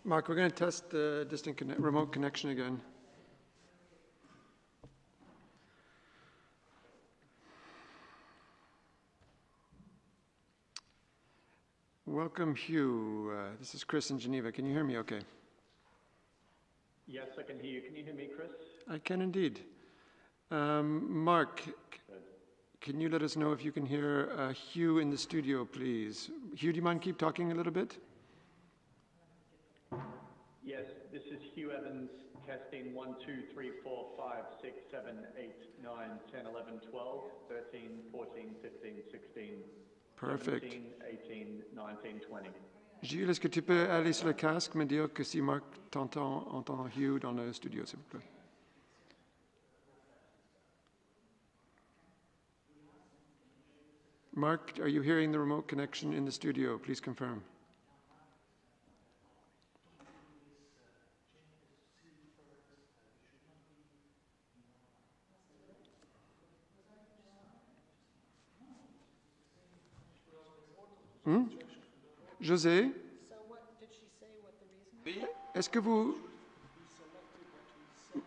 Mark, we're going to test the remote connection again. Welcome, Hugh. This is Chris in Geneva. Can you hear me okay? Yes, I can hear you. Can you hear me, Chris? I can indeed. Mark, can you let us know if you can hear Hugh in the studio, please? Hugh, do you mind keep talking a little bit? Yes, this is Hugh Evans, testing 1, 2, 3, 4, 5, 6, 7, 8, 9, 10, 11, 12, 13, 14, 15, 16, Perfect. 17, 18, 19, 20. Gilles, est-ce que tu peux aller sur le casque, me dire que si Mark entend Hugh dans le studio, s'il vous plaît? Mark, are you hearing the remote connection in the studio? Please confirm. José? Est-ce que vous...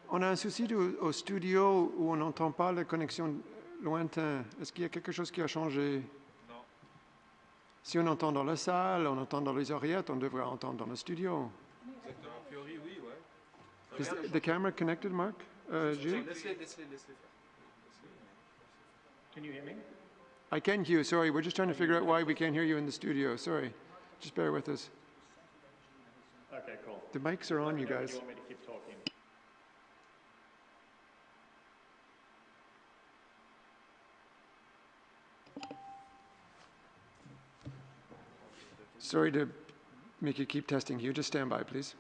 On a un souci au studio où on n'entend pas la connexion lointaine. Est-ce qu'il y a quelque chose qui a changé? Non. Si on entend dans la salle, on entend dans les oreillettes, on devrait entendre dans le studio. Exactement. A priori, oui, ouais. Is the camera connected, Mark? Gilles? Laisse-les faire. Can you hear me? I can hear you. Sorry, we're just trying to figure out why we can't hear you in the studio. Sorry. Just bear with us. Okay, cool. The mics are on, you guys. Do you want me to keep talking? Sorry to make you keep testing. You just stand by, please.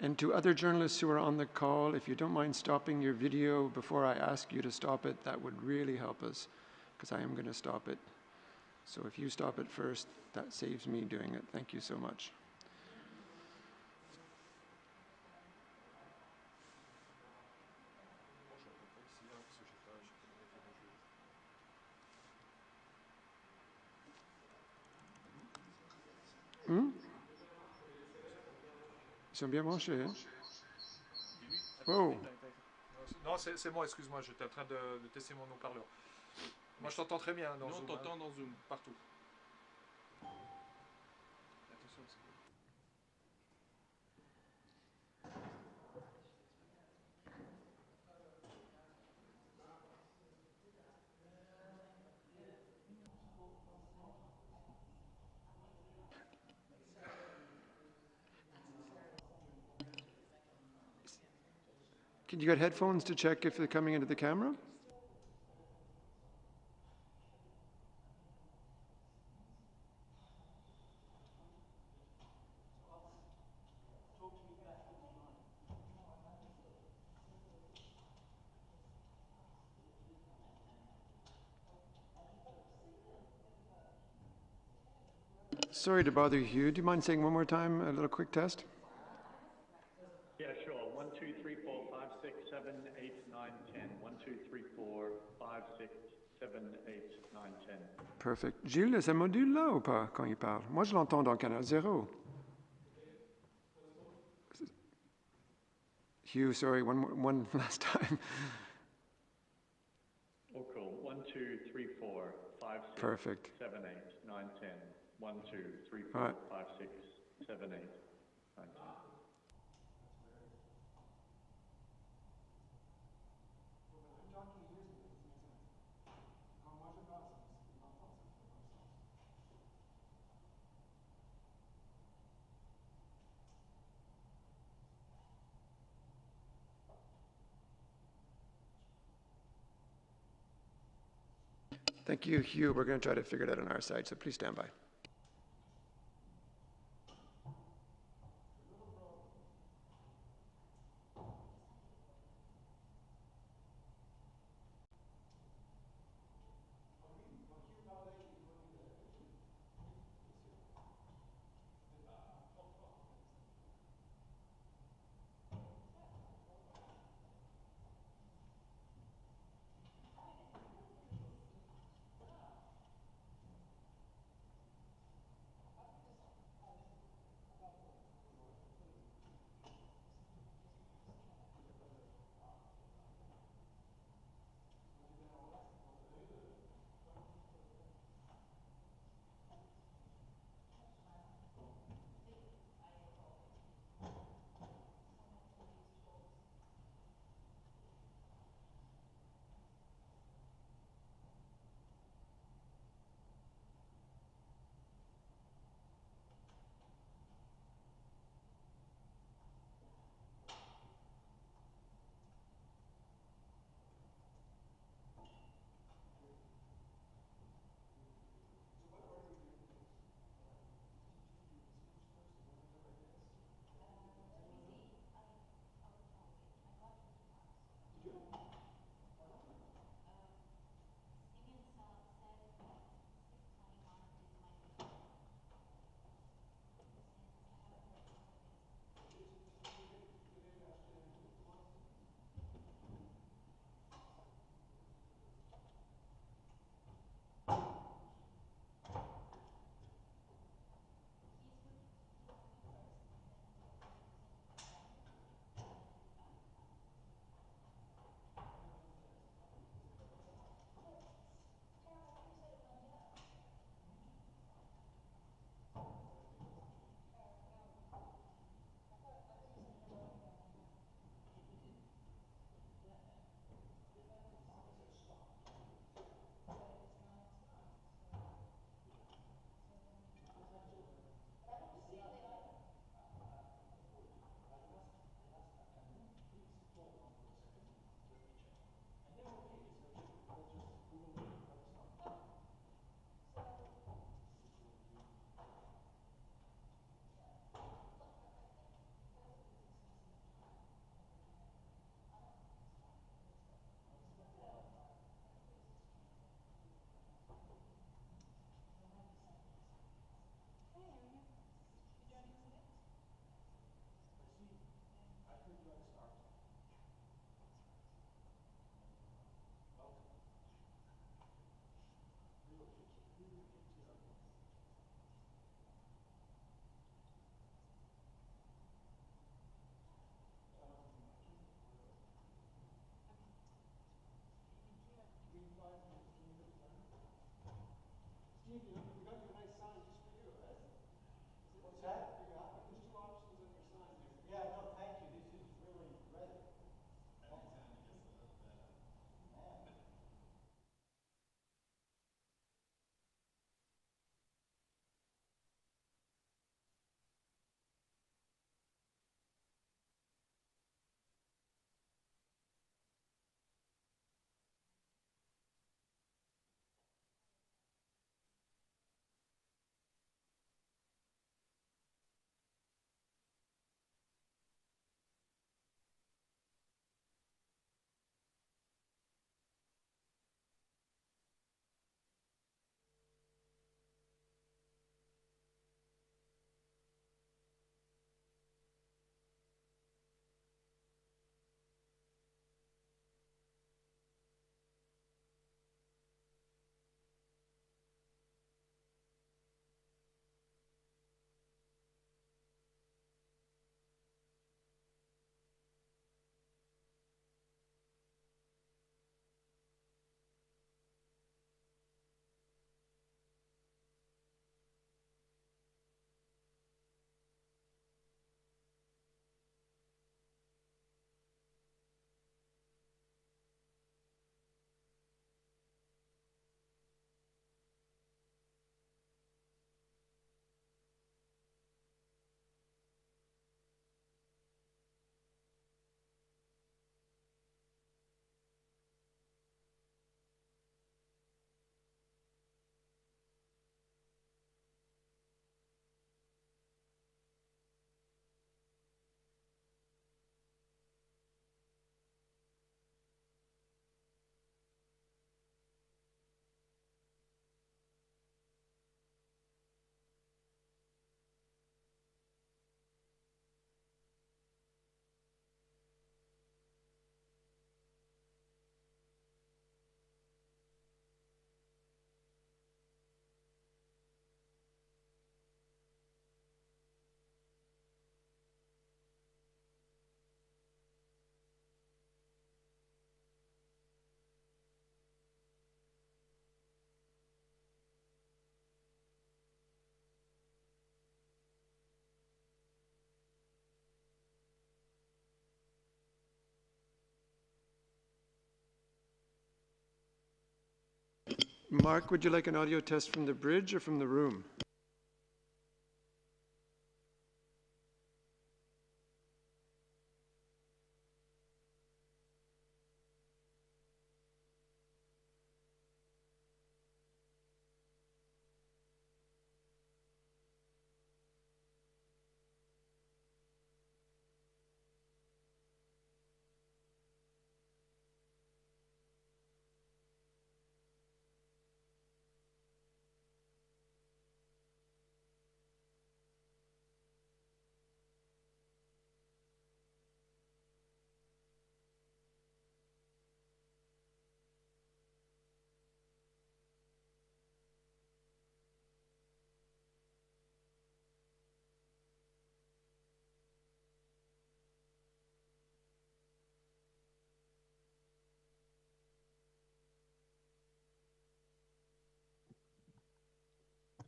And to other journalists who are on the call, if you don't mind stopping your video before I ask you to stop it, that would really help us, because I am going to stop it. So if you stop it first, that saves me doing it. Thank you so much. Ils sont bien branchés, hein? Oh! Non, c'est moi, excuse-moi, j'étais en train de tester mon haut-parleur. Moi, je t'entends très bien dans Zoom. Nous, on t'entend dans Zoom, partout. Attention, Can you get headphones to check if they're coming into the camera? Sorry to bother you. Do you mind saying one more time, a little quick test? Yeah, sure. 1, 2, 3, 4, 5, 6, 7, 8, 9, 10. 1, 2, 3, 4, 5, 6, 7, 8, 9, 10. Perfect. Gilles, ça module là ou pas quand il parle? Moi, je l'entends dans canal 0. Hugh, sorry, one last time. Oh, cool. 1, 2, 3, 4, 5, 6, Perfect. 7, 8, 9, 10. 1, 2, 3, 4, Right. 5, 6, 7, 8, 9, 10. Thank you, Hugh. We're going to try to figure it out on our side, so please stand by. Mark, would you like an audio test from the bridge or from the room?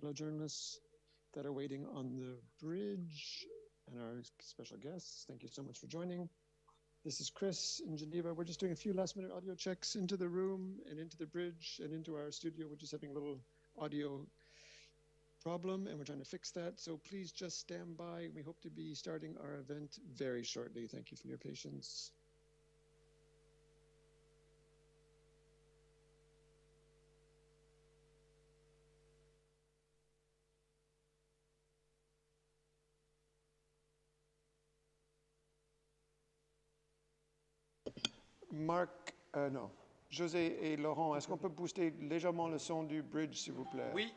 Hello, journalists that are waiting on the bridge and our special guests. Thank you so much for joining. This is Chris in Geneva. We're just doing a few last-minute audio checks into the room and into the bridge and into our studio. We're just having a little audio problem, and we're trying to fix that. So please just stand by. We hope to be starting our event very shortly. Thank you for your patience. Marc, non. José et Laurent, est-ce qu'on peut booster légèrement le son du bridge, s'il vous plaît? Oui.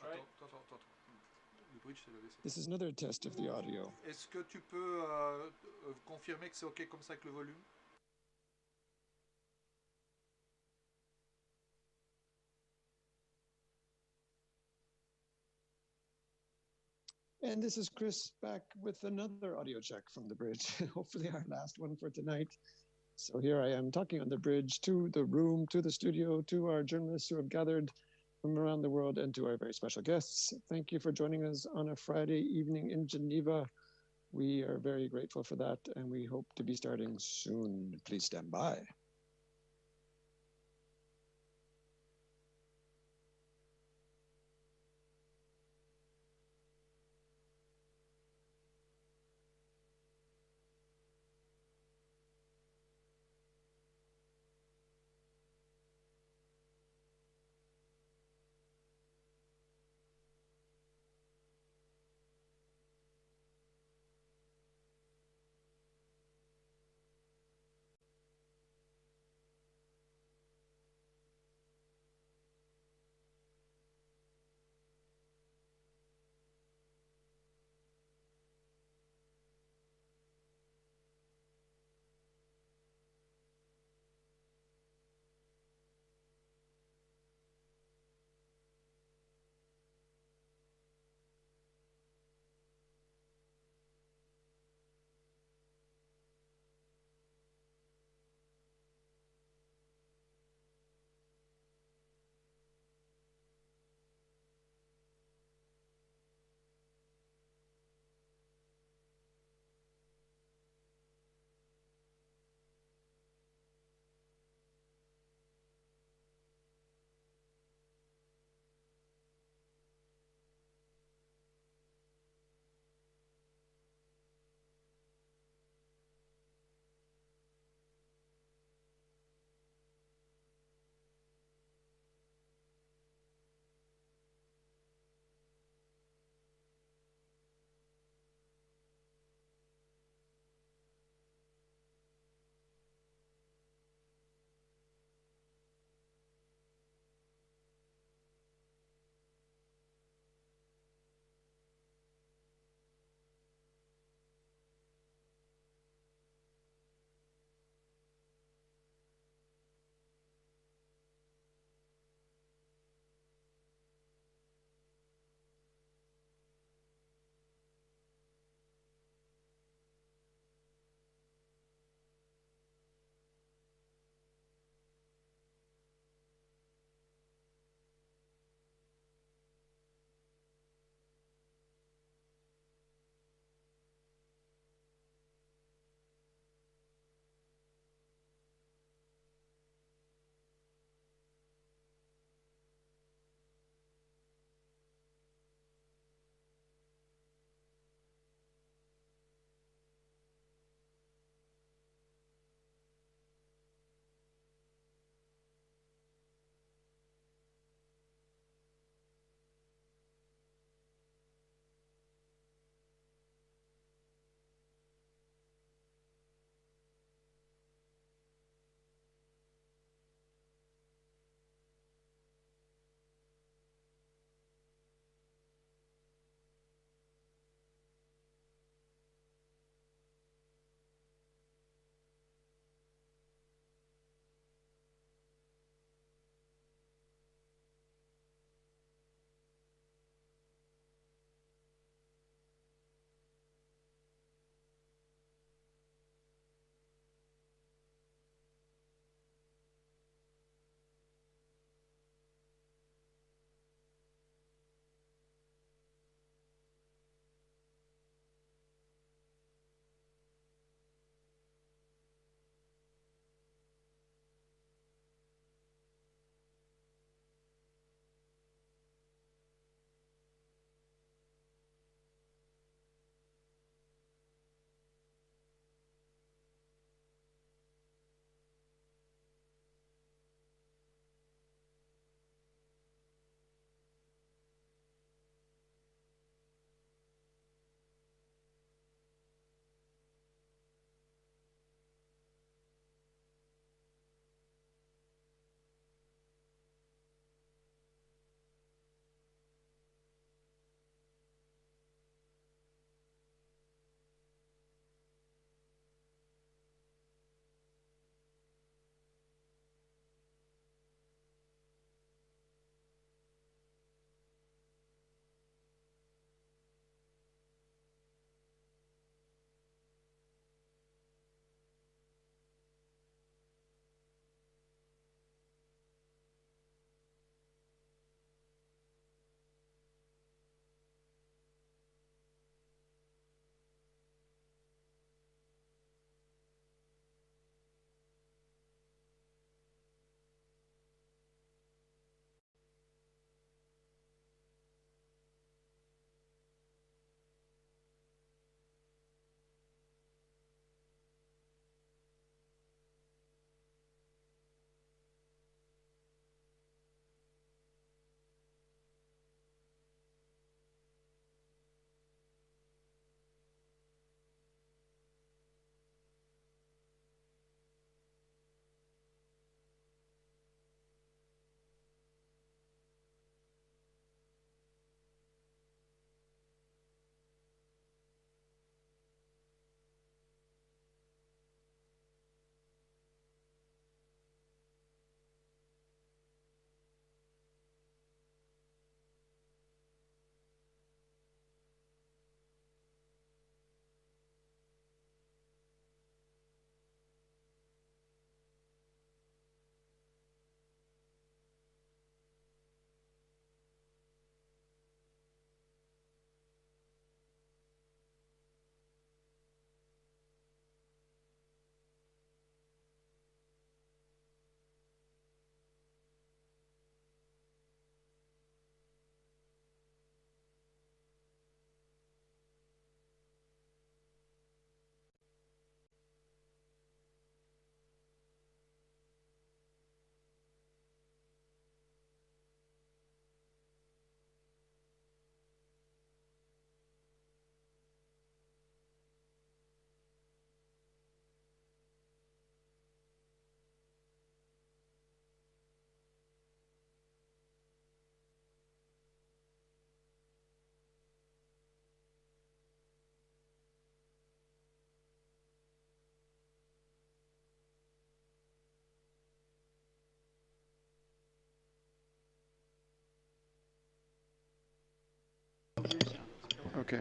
Attends. Le bridge, c'est le WC. This is another test of the audio. Est-ce que tu peux confirmer que c'est OK comme ça avec le volume? And this is Chris back with another audio check from the bridge, hopefully our last one for tonight. So here I am talking on the bridge to the room, to the studio, to our journalists who have gathered from around the world, and to our very special guests. Thank you for joining us on a Friday evening in Geneva. We are very grateful for that, and we hope to be starting soon. Please stand by. Okay.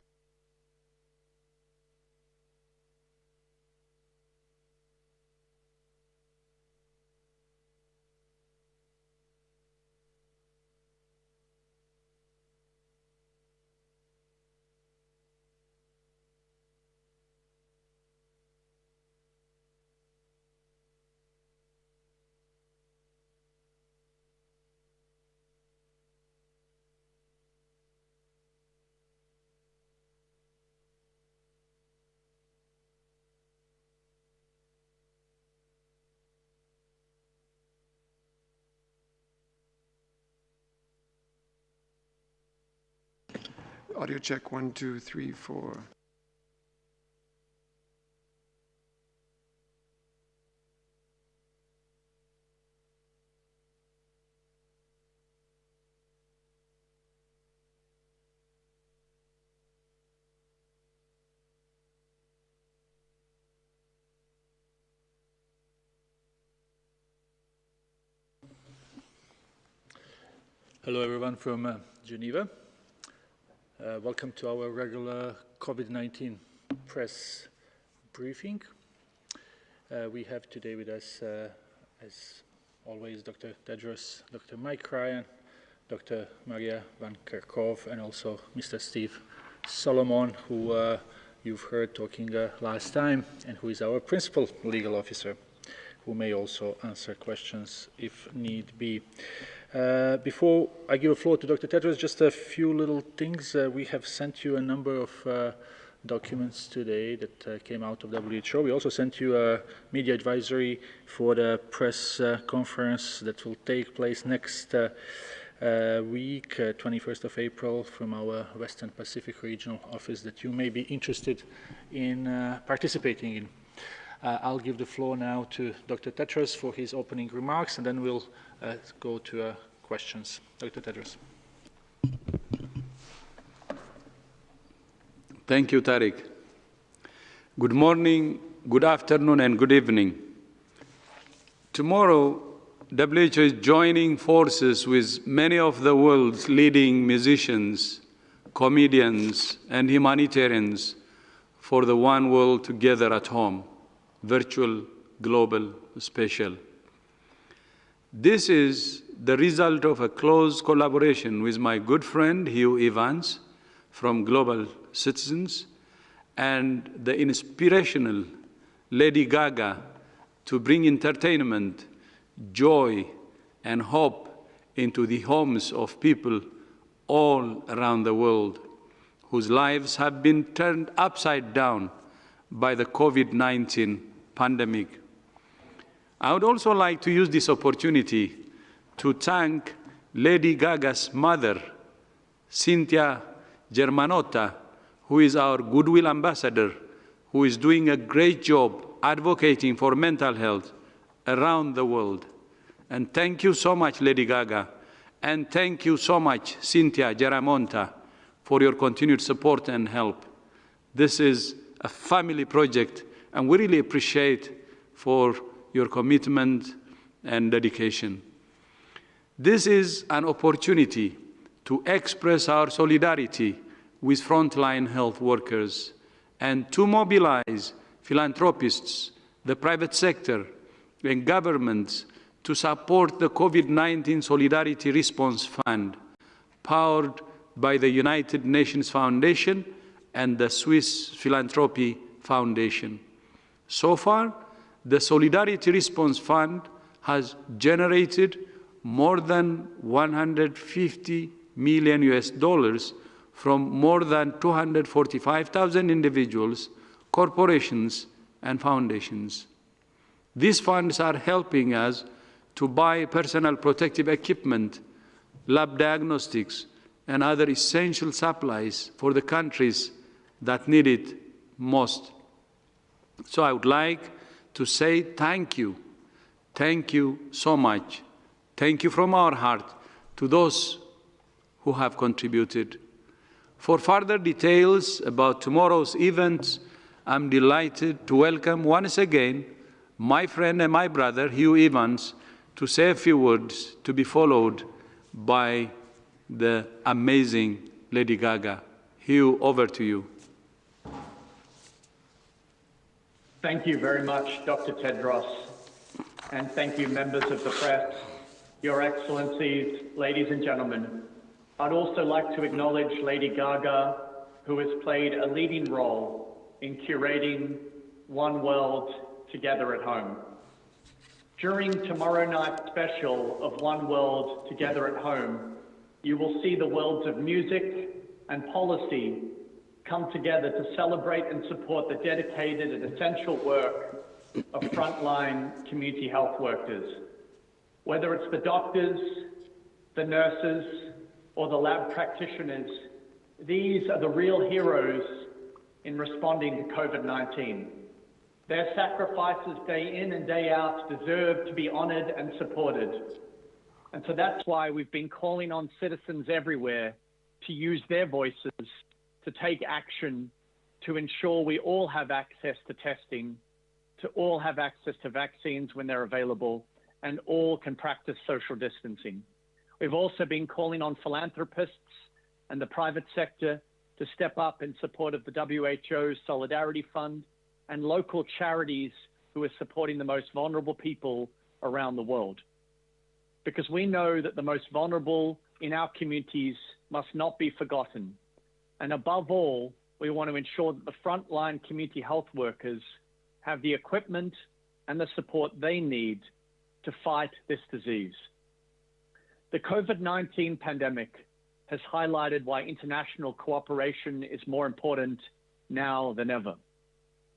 Audio check 1, 2, 3, 4. Hello everyone from Geneva. Welcome to our regular COVID-19 press briefing. We have today with us, as always, Dr. Tedros, Dr. Mike Ryan, Dr. Maria Van Kerkhove, and also Mr. Steve Solomon, who you've heard talking last time, and who is our principal legal officer, who may also answer questions if need be. Before I give the floor to Dr. Tedros, just a few little things. We have sent you a number of documents today that came out of WHO. We also sent you a media advisory for the press conference that will take place next week, 21st of April, from our Western Pacific Regional Office that you may be interested in participating in. I'll give the floor now to Dr. Tedros for his opening remarks, and then we'll go to questions. Dr. Tedros. Thank you, Tariq. Good morning, good afternoon, and good evening. Tomorrow, WHO is joining forces with many of the world's leading musicians, comedians, and humanitarians for the One World Together at Home, virtual, global, spatial. This is the result of a close collaboration with my good friend Hugh Evans from Global Citizens and the inspirational Lady Gaga to bring entertainment, joy, and hope into the homes of people all around the world whose lives have been turned upside down by the COVID-19 pandemic. I would also like to use this opportunity to thank Lady Gaga's mother, Cynthia Germanotta, who is our goodwill ambassador, who is doing a great job advocating for mental health around the world. And thank you so much, Lady Gaga, and thank you so much, Cynthia Germanotta, for your continued support and help. This is a family project, and we really appreciate for your commitment and dedication. This is an opportunity to express our solidarity with frontline health workers and to mobilize philanthropists, the private sector, and governments to support the COVID-19 Solidarity Response Fund, powered by the United Nations Foundation and the Swiss Philanthropy Foundation. So far, the Solidarity Response Fund has generated more than $150 million from more than 245,000 individuals, corporations, and foundations. These funds are helping us to buy personal protective equipment, lab diagnostics, and other essential supplies for the countries that need it most. So I would like to say thank you. Thank you so much. Thank you from our heart to those who have contributed. For further details about tomorrow's events, I'm delighted to welcome once again my friend and my brother, Hugh Evans, to say a few words, to be followed by the amazing Lady Gaga. Hugh, over to you. Thank you very much, Dr. Tedros, and thank you, members of the press, Your Excellencies, ladies and gentlemen. I'd also like to acknowledge Lady Gaga, who has played a leading role in curating One World Together at Home. During tomorrow night's special of One World Together at Home, you will see the worlds of music and policy come together to celebrate and support the dedicated and essential work of frontline community health workers. Whether it's the doctors, the nurses, or the lab practitioners, these are the real heroes in responding to COVID-19. Their sacrifices day in and day out deserve to be honored and supported. And so that's why we've been calling on citizens everywhere to use their voices to take action to ensure we all have access to testing, to all have access to vaccines when they're available, and all can practice social distancing. We've also been calling on philanthropists and the private sector to step up in support of the WHO's Solidarity Fund and local charities who are supporting the most vulnerable people around the world. Because we know that the most vulnerable in our communities must not be forgotten. And above all, we want to ensure that the frontline community health workers have the equipment and the support they need to fight this disease. The COVID-19 pandemic has highlighted why international cooperation is more important now than ever.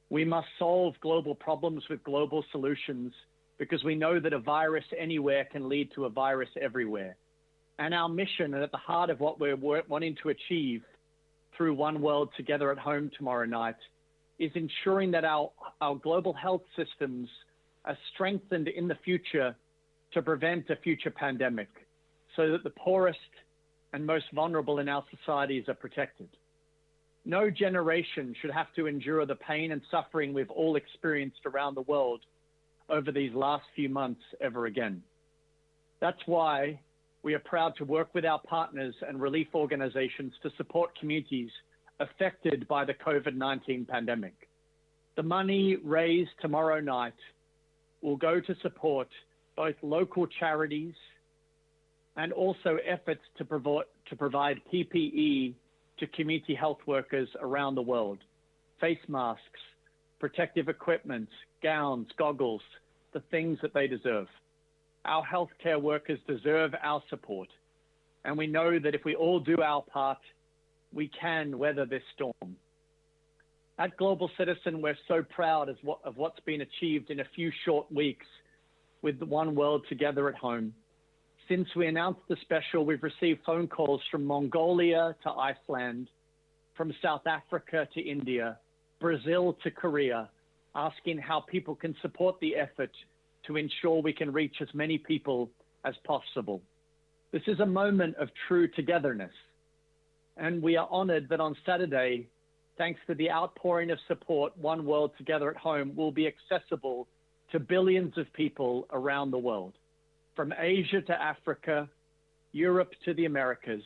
We must solve global problems with global solutions because we know that a virus anywhere can lead to a virus everywhere. And our mission, and at the heart of what we're wanting to achieve through One World Together at Home tomorrow night, is ensuring that our global health systems are strengthened in the future to prevent a future pandemic, so that the poorest and most vulnerable in our societies are protected. No generation should have to endure the pain and suffering we've all experienced around the world over these last few months ever again. That's why we are proud to work with our partners and relief organizations to support communities affected by the COVID-19 pandemic. The money raised tomorrow night will go to support both local charities and also efforts to provide PPE to community health workers around the world. Face masks, protective equipment, gowns, goggles, the things that they deserve. Our healthcare workers deserve our support. And we know that if we all do our part, we can weather this storm. At Global Citizen, we're so proud of what's been achieved in a few short weeks with the One World Together at Home. Since we announced the special, we've received phone calls from Mongolia to Iceland, from South Africa to India, Brazil to Korea, asking how people can support the effort to ensure we can reach as many people as possible. This is a moment of true togetherness. And we are honored that on Saturday, thanks to the outpouring of support, One World Together at Home will be accessible to billions of people around the world. From Asia to Africa, Europe to the Americas,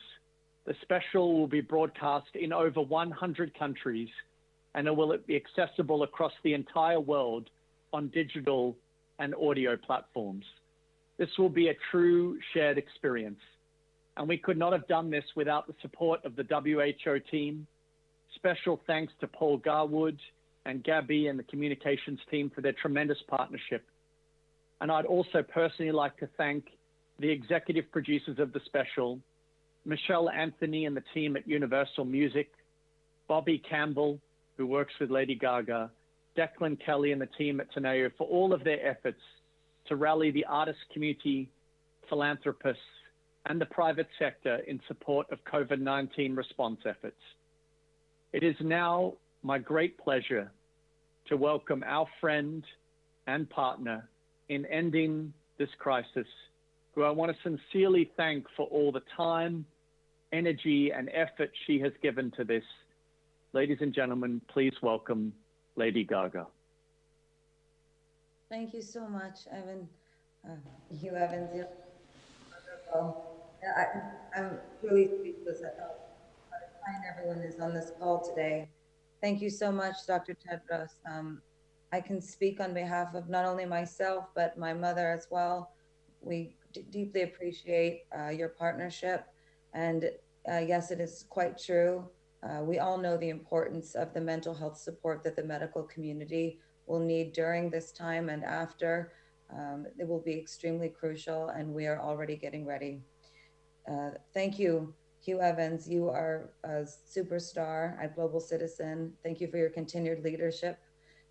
the special will be broadcast in over 100 countries, and it will be accessible across the entire world on digital and audio platforms. This will be a true shared experience, and we could not have done this without the support of the WHO team. Special thanks to Paul Garwood and Gabby and the communications team for their tremendous partnership. And I'd also personally like to thank the executive producers of the special, Michelle Anthony and the team at Universal Music, Bobby Campbell, who works with Lady Gaga, Declan Kelly and the team at Teneo for all of their efforts to rally the artist community, philanthropists, and the private sector in support of COVID-19 response efforts. It is now my great pleasure to welcome our friend and partner in ending this crisis, who I want to sincerely thank for all the time, energy, and effort she has given to this. Ladies and gentlemen, please welcome Lady Gaga. Thank you so much, Evan. Hugh Evans, wonderful. I'm really speechless at how kind everyone is on this call today. Thank you so much, Dr. Tedros. I can speak on behalf of not only myself, but my mother as well. We deeply appreciate your partnership. And yes, it is quite true. We all know the importance of the mental health support that the medical community will need during this time and after. It will be extremely crucial, and we are already getting ready. Thank you, Hugh Evans. You are a superstar at Global Citizen. Thank you for your continued leadership.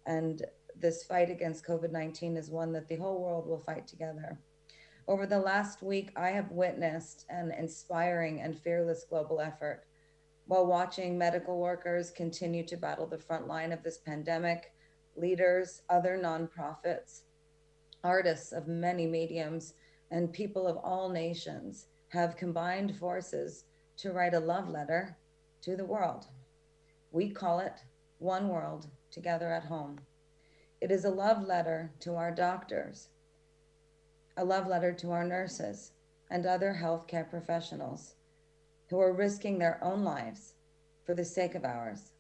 And this fight against COVID-19 is one that the whole world will fight together. Over the last week, I have witnessed an inspiring and fearless global effort. While watching medical workers continue to battle the front line of this pandemic, leaders, other nonprofits, artists of many mediums, and people of all nations have combined forces to write a love letter to the world. We call it One World Together at Home. It is a love letter to our doctors, a love letter to our nurses and other healthcare professionals who are risking their own lives for the sake of ours.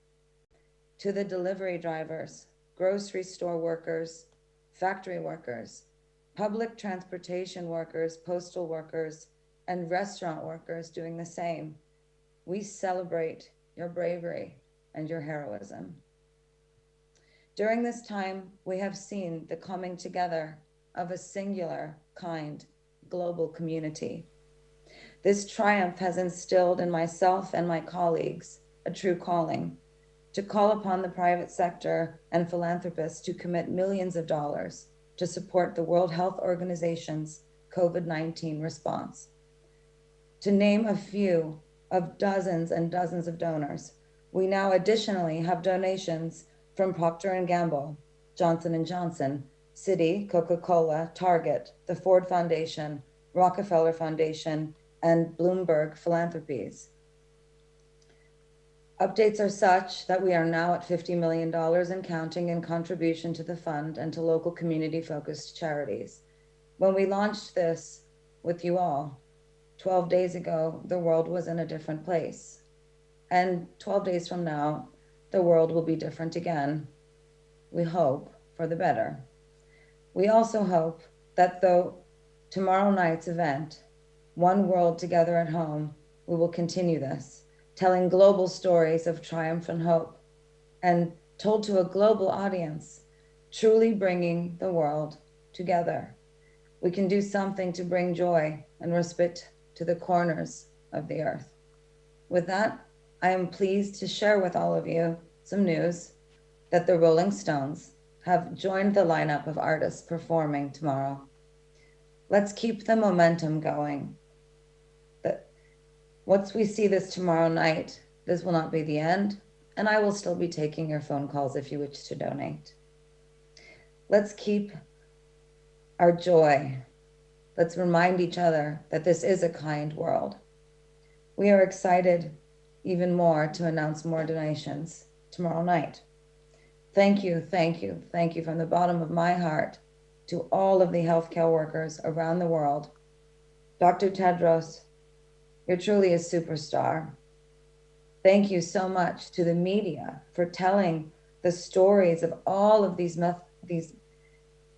To the delivery drivers, grocery store workers, factory workers, public transportation workers, postal workers, and restaurant workers doing the same. We celebrate your bravery and your heroism. During this time, we have seen the coming together of a singular, kind, global community. This triumph has instilled in myself and my colleagues a true calling to call upon the private sector and philanthropists to commit millions of dollars to support the World Health Organization's COVID-19 response. To name a few of dozens and dozens of donors, we now additionally have donations from Procter & Gamble, Johnson & Johnson, Citi, Coca-Cola, Target, the Ford Foundation, Rockefeller Foundation, and Bloomberg Philanthropies. Updates are such that we are now at $50 million and counting in contribution to the fund and to local community-focused charities. When we launched this with you all, 12 days ago, the world was in a different place. And 12 days from now, the world will be different again. We hope for the better. We also hope that though tomorrow night's event, One World Together at Home, we will continue this, telling global stories of triumph and hope, and told to a global audience, truly bringing the world together. We can do something to bring joy and respite to the corners of the earth. With that, I am pleased to share with all of you some news that the Rolling Stones have joined the lineup of artists performing tomorrow. Let's keep the momentum going. Once we see this tomorrow night, this will not be the end, and I will still be taking your phone calls if you wish to donate. Let's keep our joy. Let's remind each other that this is a kind world. We are excited even more to announce more donations tomorrow night. Thank you, thank you, thank you from the bottom of my heart to all of the healthcare workers around the world. Dr. Tedros, you're truly a superstar. Thank you so much to the media for telling the stories of all of these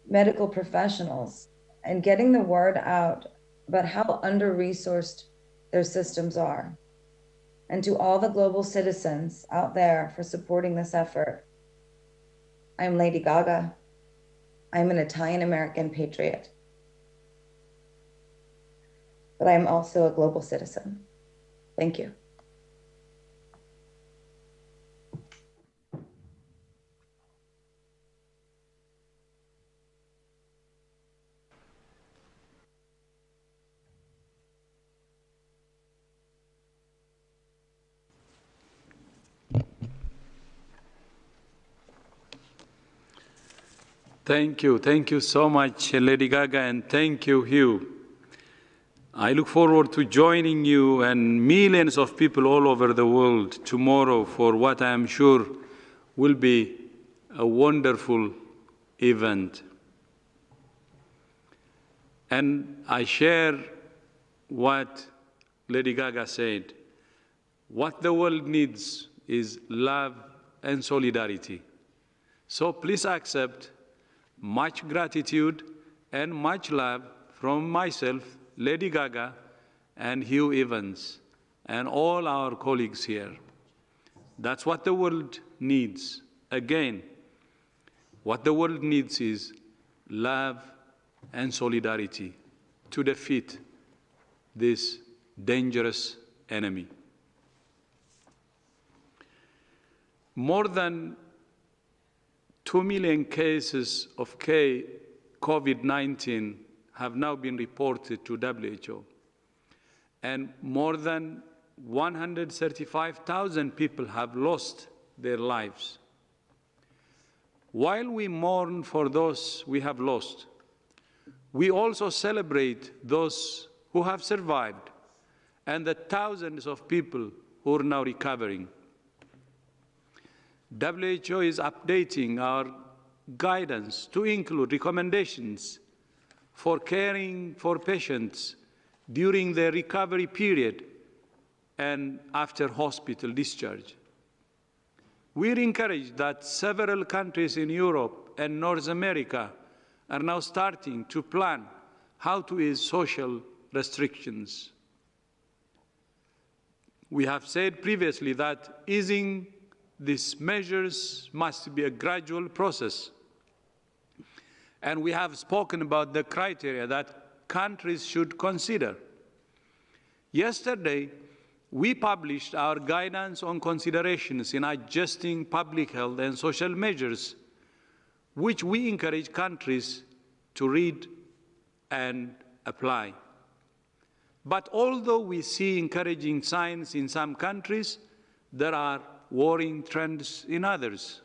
medical professionals and getting the word out about how under-resourced their systems are. And to all the global citizens out there for supporting this effort. I'm Lady Gaga. I'm an Italian-American patriot. But I'm also a global citizen. Thank you. Thank you so much, Lady Gaga, and thank you, Hugh. I look forward to joining you and millions of people all over the world tomorrow for what I am sure will be a wonderful event. And I share what Lady Gaga said. what the world needs is love and solidarity. So please accept much gratitude and much love from myself, Lady Gaga, and Hugh Evans, and all our colleagues here. That's what the world needs. Again, what the world needs is love and solidarity to defeat this dangerous enemy. More than 2 million cases of COVID-19 have now been reported to WHO, and more than 135,000 people have lost their lives. While we mourn for those we have lost, we also celebrate those who have survived and the thousands of people who are now recovering. WHO is updating our guidance to include recommendations for caring for patients during their recovery period and after hospital discharge. We're encouraged that several countries in Europe and North America are now starting to plan how to ease social restrictions. We have said previously that easing these measures must be a gradual process. And we have spoken about the criteria that countries should consider. Yesterday, we published our guidance on considerations in adjusting public health and social measures, which we encourage countries to read and apply. But although we see encouraging signs in some countries, there are worrying trends in others.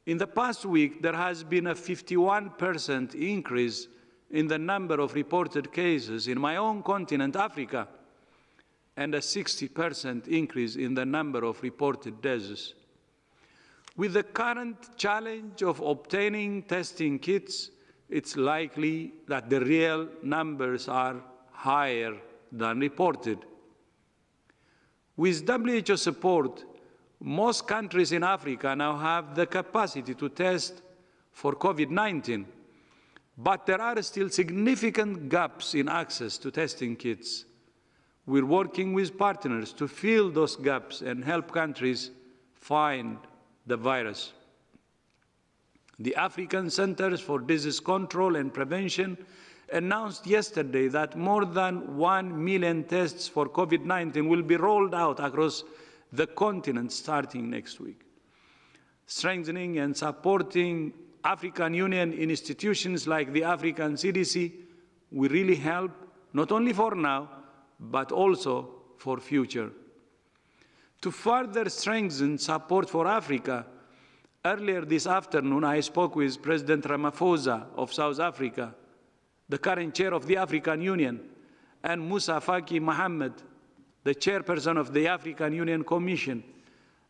In the past week, there has been a 51% increase in the number of reported cases in my own continent, Africa, and a 60% increase in the number of reported deaths. With the current challenge of obtaining testing kits, it's likely that the real numbers are higher than reported. With WHO support, most countries in Africa now have the capacity to test for COVID-19, but there are still significant gaps in access to testing kits. We're working with partners to fill those gaps and help countries find the virus. The African Centers for Disease Control and Prevention announced yesterday that more than 1 million tests for COVID-19 will be rolled out across the continent starting next week. Strengthening and supporting African Union institutions like the African CDC will really help, not only for now, but also for future. To further strengthen support for Africa, earlier this afternoon I spoke with President Ramaphosa of South Africa, the current chair of the African Union, and Moussa Faki Mohammed, the chairperson of the African Union Commission,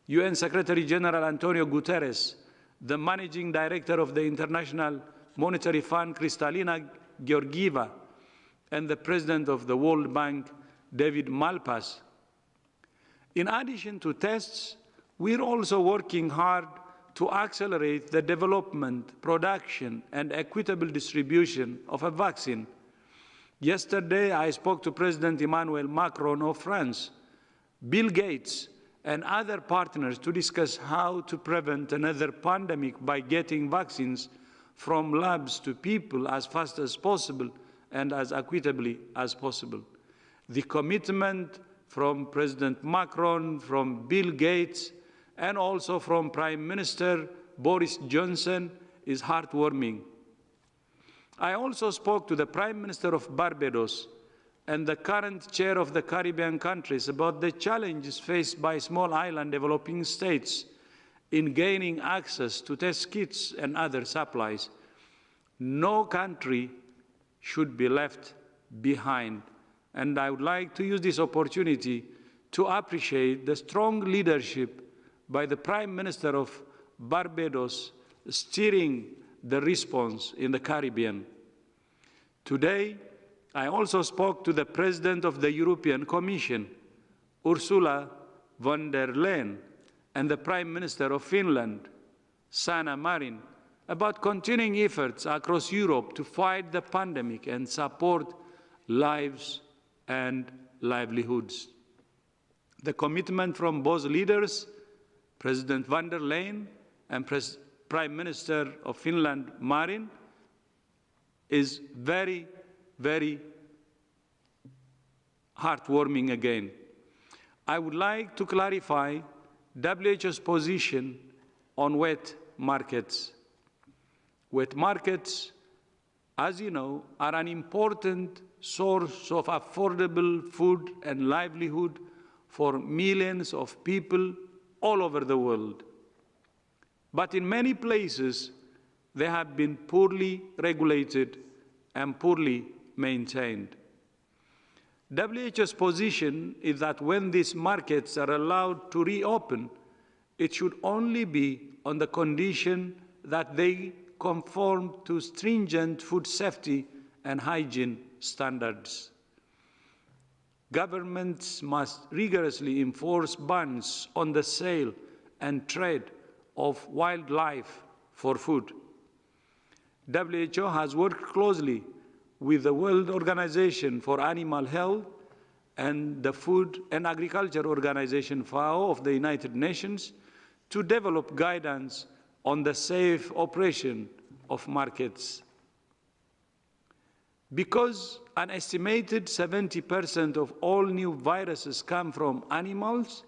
UN Secretary General Antonio Guterres, the managing director of the International Monetary Fund, Kristalina Georgieva, and the president of the World Bank, David Malpass. In addition to tests, we're also working hard to accelerate the development, production, and equitable distribution of a vaccine. Yesterday, I spoke to President Emmanuel Macron of France, Bill Gates, and other partners to discuss how to prevent another pandemic by getting vaccines from labs to people as fast as possible and as equitably as possible. The commitment from President Macron, from Bill Gates, and also from Prime Minister Boris Johnson is heartwarming. I also spoke to the Prime Minister of Barbados and the current chair of the Caribbean countries about the challenges faced by small island developing states in gaining access to test kits and other supplies. No country should be left behind. And I would like to use this opportunity to appreciate the strong leadership by the Prime Minister of Barbados steering the response in the Caribbean. Today, I also spoke to the President of the European Commission, Ursula von der Leyen and the Prime Minister of Finland, Sanna Marin, about continuing efforts across Europe to fight the pandemic and support lives and livelihoods. The commitment from both leaders, President von der Leyen and Prime Minister of Finland, Marin, is very, very heartwarming again. I would like to clarify WHO's position on wet markets. Wet markets, as you know, are an important source of affordable food and livelihood for millions of people all over the world. But in many places, they have been poorly regulated and poorly maintained. WHO's position is that when these markets are allowed to reopen, it should only be on the condition that they conform to stringent food safety and hygiene standards. Governments must rigorously enforce bans on the sale and trade of wildlife for food. WHO has worked closely with the World Organization for Animal Health and the Food and Agriculture Organization, FAO, of the United Nations to develop guidance on the safe operation of markets. Because an estimated 70% of all new viruses come from animals,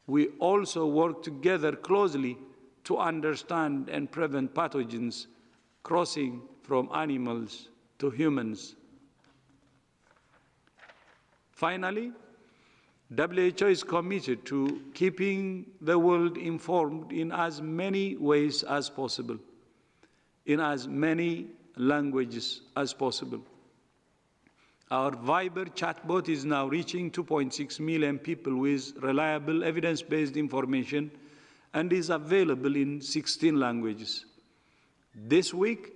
we also work together closely to understand and prevent pathogens crossing from animals to humans. Finally, WHO is committed to keeping the world informed in as many ways as possible, in as many languages as possible. Our Viber chatbot is now reaching 2.6 million people with reliable evidence-based information and is available in 16 languages. This week,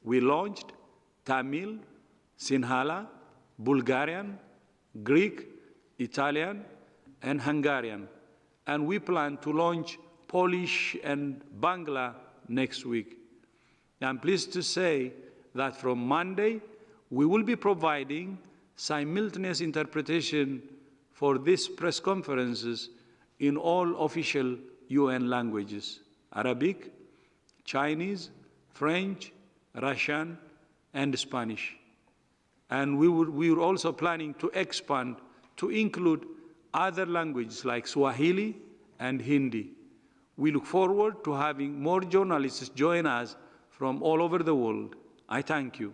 we launched Tamil, Sinhala, Bulgarian, Greek, Italian, and Hungarian, and we plan to launch Polish and Bangla next week. I'm pleased to say that from Monday, we will be providing simultaneous interpretation for these press conferences in all official UN languages: Arabic, Chinese, French, Russian, and Spanish. And we are also planning to expand to include other languages like Swahili and Hindi. We look forward to having more journalists join us from all over the world. I thank you.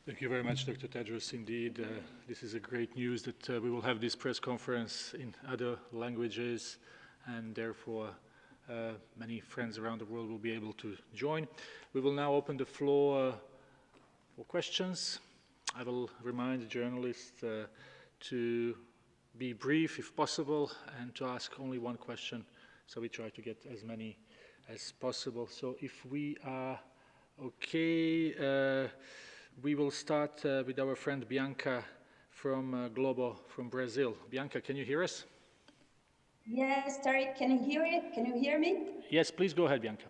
Thank you very much, Dr. Tedros. Indeed, this is a great news that we will have this press conference in other languages, and therefore many friends around the world will be able to join. We will now open the floor for questions. I will remind the journalists to be brief if possible and to ask only one question, so we try to get as many as possible. So if we are okay, we will start with our friend Bianca from Globo from Brazil. Bianca, can you hear us? Yes, Tariq, can you hear it? Can you hear me? Yes, please go ahead, Bianca.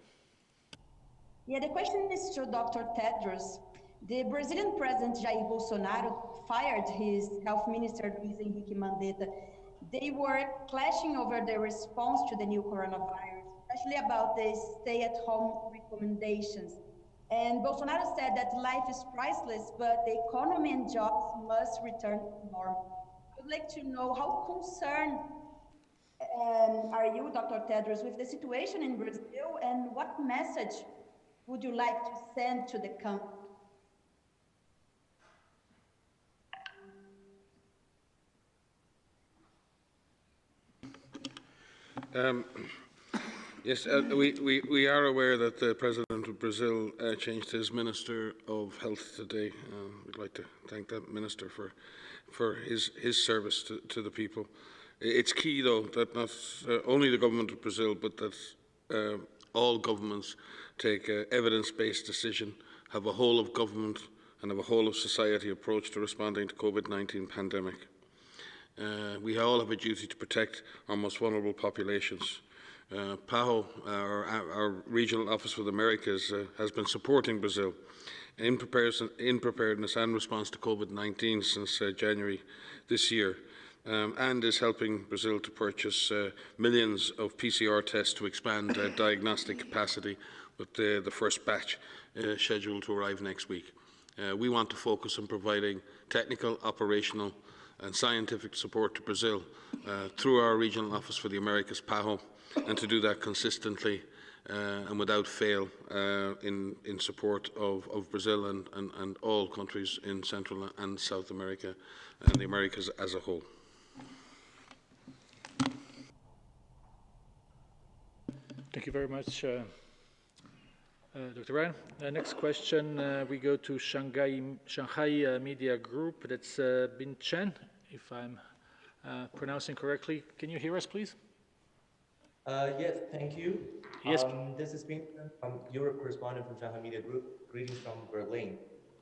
Yeah, the question is to Dr. Tedros. The Brazilian President Jair Bolsonaro fired his health minister, Luiz Henrique Mandetta. They were clashing over the response to the new coronavirus, especially about the stay-at-home recommendations. And Bolsonaro said that life is priceless, but the economy and jobs must return to normal. I would like to know how concerned are you, Dr. Tedros, with the situation in Brazil, and what message would you like to send to the country? Yes, we are aware that the President of Brazil changed his Minister of Health today. We'd like to thank that Minister for his service to the people. It's key, though, that not only the government of Brazil, but that all governments take an evidence-based decision, have a whole of government and have a whole of society approach to responding to COVID-19 pandemic. We all have a duty to protect our most vulnerable populations. PAHO, our Regional Office for the Americas, has been supporting Brazil in preparedness and response to COVID-19 since January this year, and is helping Brazil to purchase millions of PCR tests to expand diagnostic capacity, with the first batch scheduled to arrive next week. We want to focus on providing technical, operational and scientific support to Brazil through our Regional Office for the Americas, PAHO, and to do that consistently and without fail in support of Brazil and all countries in Central and South America and the Americas as a whole. Thank you very much, Dr. Ryan. Next question, we go to Shanghai Media Group. That's Bin Chen, if I'm pronouncing correctly. Can you hear us, please? Yes, thank you. Yes. This is Bin Chen, Europe correspondent from Shanghai Media Group. Greetings from Berlin.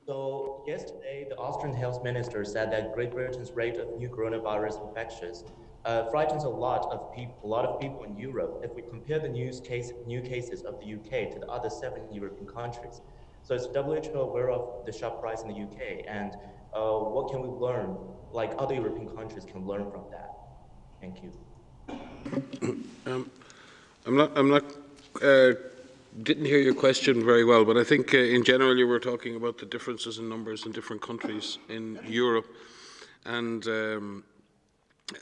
So yesterday, the Austrian health minister said that Great Britain's rate of new coronavirus infections frightens a lot of people in Europe if we compare the new cases of the UK to the other 7 European countries. So is WHO aware of the sharp rise in the UK, and what can we learn, like other European countries can learn from that? Thank you. Didn't hear your question very well, but I think in general you were talking about the differences in numbers in different countries in Europe, and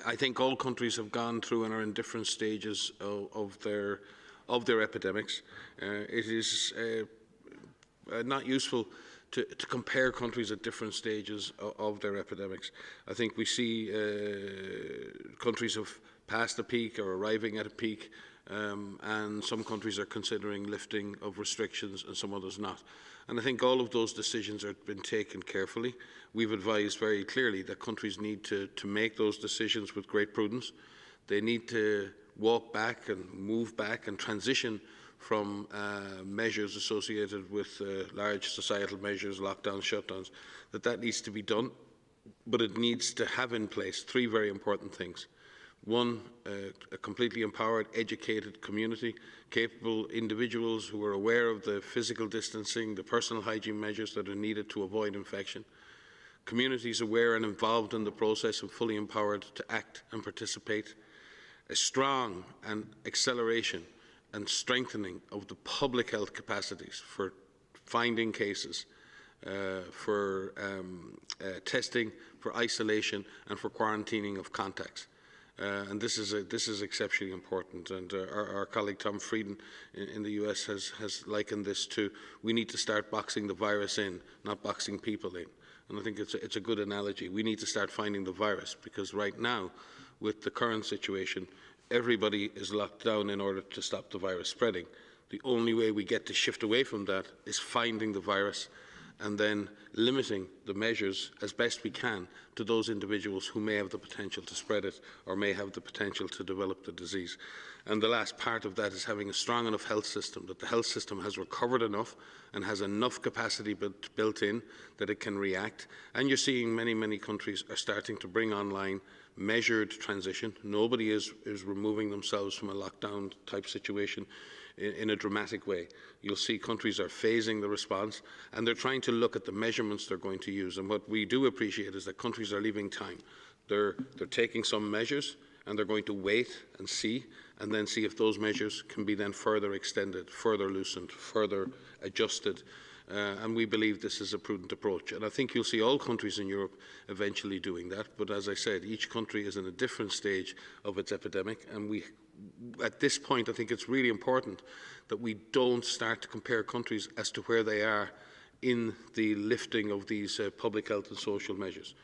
I think all countries have gone through and are in different stages of their epidemics. It is not useful to compare countries at different stages of their epidemics. I think we see countries have passed a peak or arriving at a peak, and some countries are considering lifting of restrictions and some others not. And I think all of those decisions have been taken carefully. We've advised very clearly that countries need to make those decisions with great prudence. They need to walk back and move back and transition from measures associated with large societal measures, lockdowns, shutdowns, that needs to be done. But it needs to have in place 3 very important things. One, a completely empowered, educated community, capable individuals who are aware of the physical distancing, the personal hygiene measures that are needed to avoid infection. Communities aware and involved in the process and fully empowered to act and participate. A strong and acceleration and strengthening of the public health capacities for finding cases, for testing, for isolation and for quarantining of contacts. And this is exceptionally important. And our colleague Tom Frieden in the US has likened this to, we need to start boxing the virus in, not boxing people in. And I think it's a good analogy. We need to start finding the virus, because right now, with the current situation, everybody is locked down in order to stop the virus spreading. The only way we get to shift away from that is finding the virus and then limiting the measures as best we can to those individuals who may have the potential to spread it or may have the potential to develop the disease. And the last part of that is having a strong enough health system, that the health system has recovered enough and has enough capacity built in that it can react. And you're seeing many countries are starting to bring online measured transition. Nobody is removing themselves from a lockdown type situation in a dramatic way. You'll see countries are phasing the response, and they're trying to look at the measurements they're going to use. And what we do appreciate is that countries are leaving time. They're taking some measures, and they're going to wait and see, and then see if those measures can be then further extended, further loosened, further adjusted. And we believe this is a prudent approach. And I think you'll see all countries in Europe eventually doing that. But as I said, each country is in a different stage of its epidemic, and at this point, I think it's really important that we don't start to compare countries as to where they are in the lifting of these public health and social measures.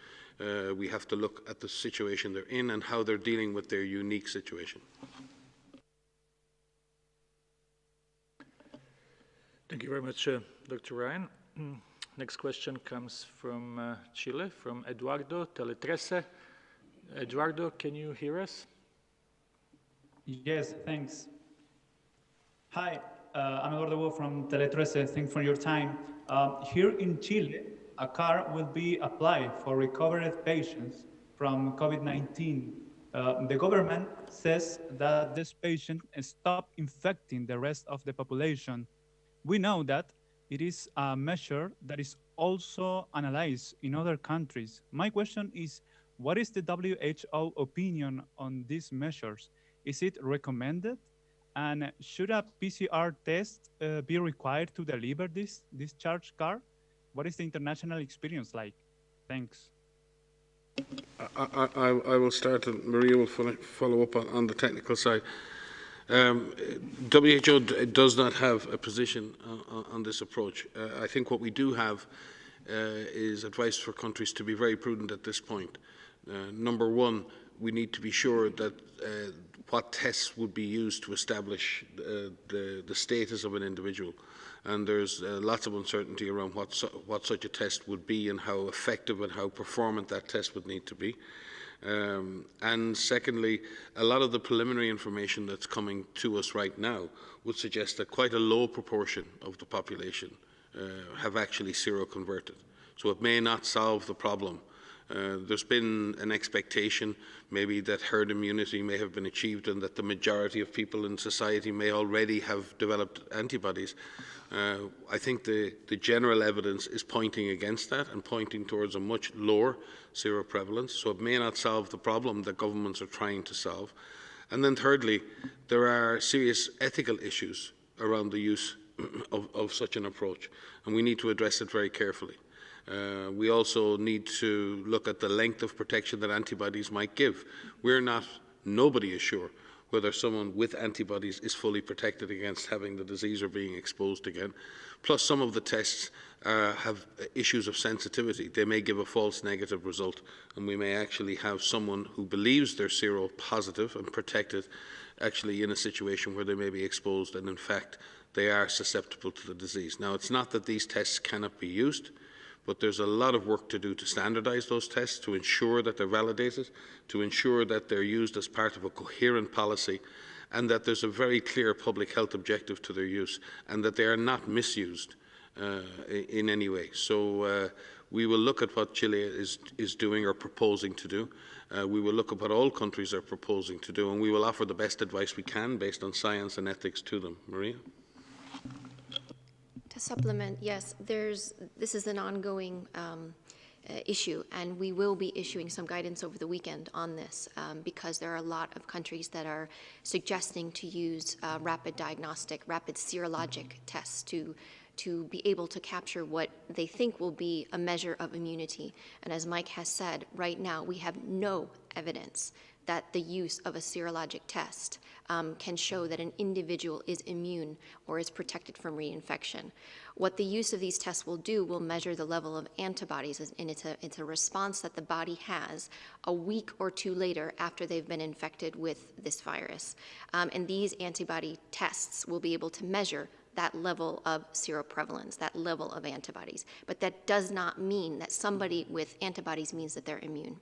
We have to look at the situation they're in and how they're dealing with their unique situation. Thank you very much, Dr. Ryan. Next question comes from Chile, from Eduardo, Tele 13. Eduardo, can you hear us? Yes, thanks. Hi, I'm Eduardo Wolf from Tele 13. Thanks for your time. Here in Chile, a card will be applied for recovered patients from COVID-19. The government says that this patient stopped infecting the rest of the population. We know that it is a measure that is also analyzed in other countries. My question is, what is the WHO opinion on these measures? Is it recommended? And should a PCR test be required to deliver this discharge card? What is the international experience like? Thanks. I will start, and Maria will follow up on the technical side. WHO does not have a position on this approach. I think what we do have is advice for countries to be very prudent at this point. Number one, we need to be sure that what tests would be used to establish the status of an individual. And there's lots of uncertainty around what such a test would be and how effective and how performant that test would need to be. And secondly, a lot of the preliminary information that's coming to us right now would suggest that quite a low proportion of the population have actually seroconverted. So it may not solve the problem. There's been an expectation maybe that herd immunity may have been achieved and that the majority of people in society may already have developed antibodies. I think the general evidence is pointing against that and pointing towards a much lower seroprevalence, so it may not solve the problem that governments are trying to solve. And then thirdly, there are serious ethical issues around the use of such an approach, and we need to address it very carefully. We also need to look at the length of protection that antibodies might give. Nobody is sure whether someone with antibodies is fully protected against having the disease or being exposed again. Plus, some of the tests have issues of sensitivity. They may give a false negative result, and we may actually have someone who believes they're seropositive and protected actually in a situation where they may be exposed, and in fact, they are susceptible to the disease. Now, it's not that these tests cannot be used, but there's a lot of work to do to standardize those tests, to ensure that they're validated, to ensure that they're used as part of a coherent policy, and that there's a very clear public health objective to their use, and that they are not misused in any way. So we will look at what Chile is doing or proposing to do. We will look at what all countries are proposing to do, and we will offer the best advice we can based on science and ethics to them. Maria? To supplement, yes, this is an ongoing issue, and we will be issuing some guidance over the weekend on this because there are a lot of countries that are suggesting to use rapid serologic tests to be able to capture what they think will be a measure of immunity. And as Mike has said, right now we have no evidence that the use of a serologic test can show that an individual is immune or is protected from reinfection. What the use of these tests will do will measure the level of antibodies, and it's a response that the body has a week or two later after they've been infected with this virus. And these antibody tests will be able to measure that level of seroprevalence, that level of antibodies. But that does not mean that somebody with antibodies means that they're immune.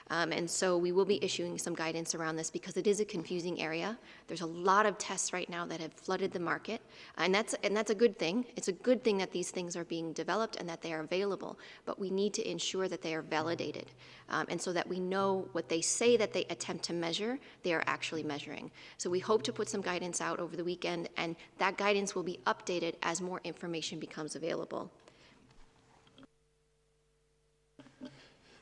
And so we will be issuing some guidance around this because it is a confusing area. There's a lot of tests right now that have flooded the market, and that's a good thing. It's a good thing that these things are being developed and that they are available, but we need to ensure that they are validated, and so that we know what they say that they attempt to measure, they are actually measuring. So we hope to put some guidance out over the weekend, and that guidance will be updated as more information becomes available.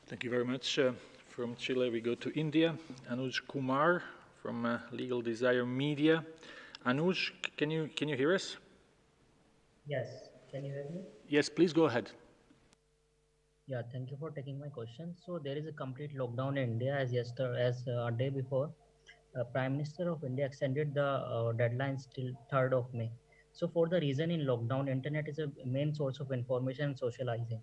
Thank you very much. From Chile, we go to India. Anuj Kumar from Legal Desire Media. Anuj, can you hear us? Yes. Can you hear me? Yes, please go ahead. Yeah, thank you for taking my question. So there is a complete lockdown in India as a day before. Prime Minister of India extended the deadlines till 3rd of May. So for the reason in lockdown, internet is a main source of information and socializing.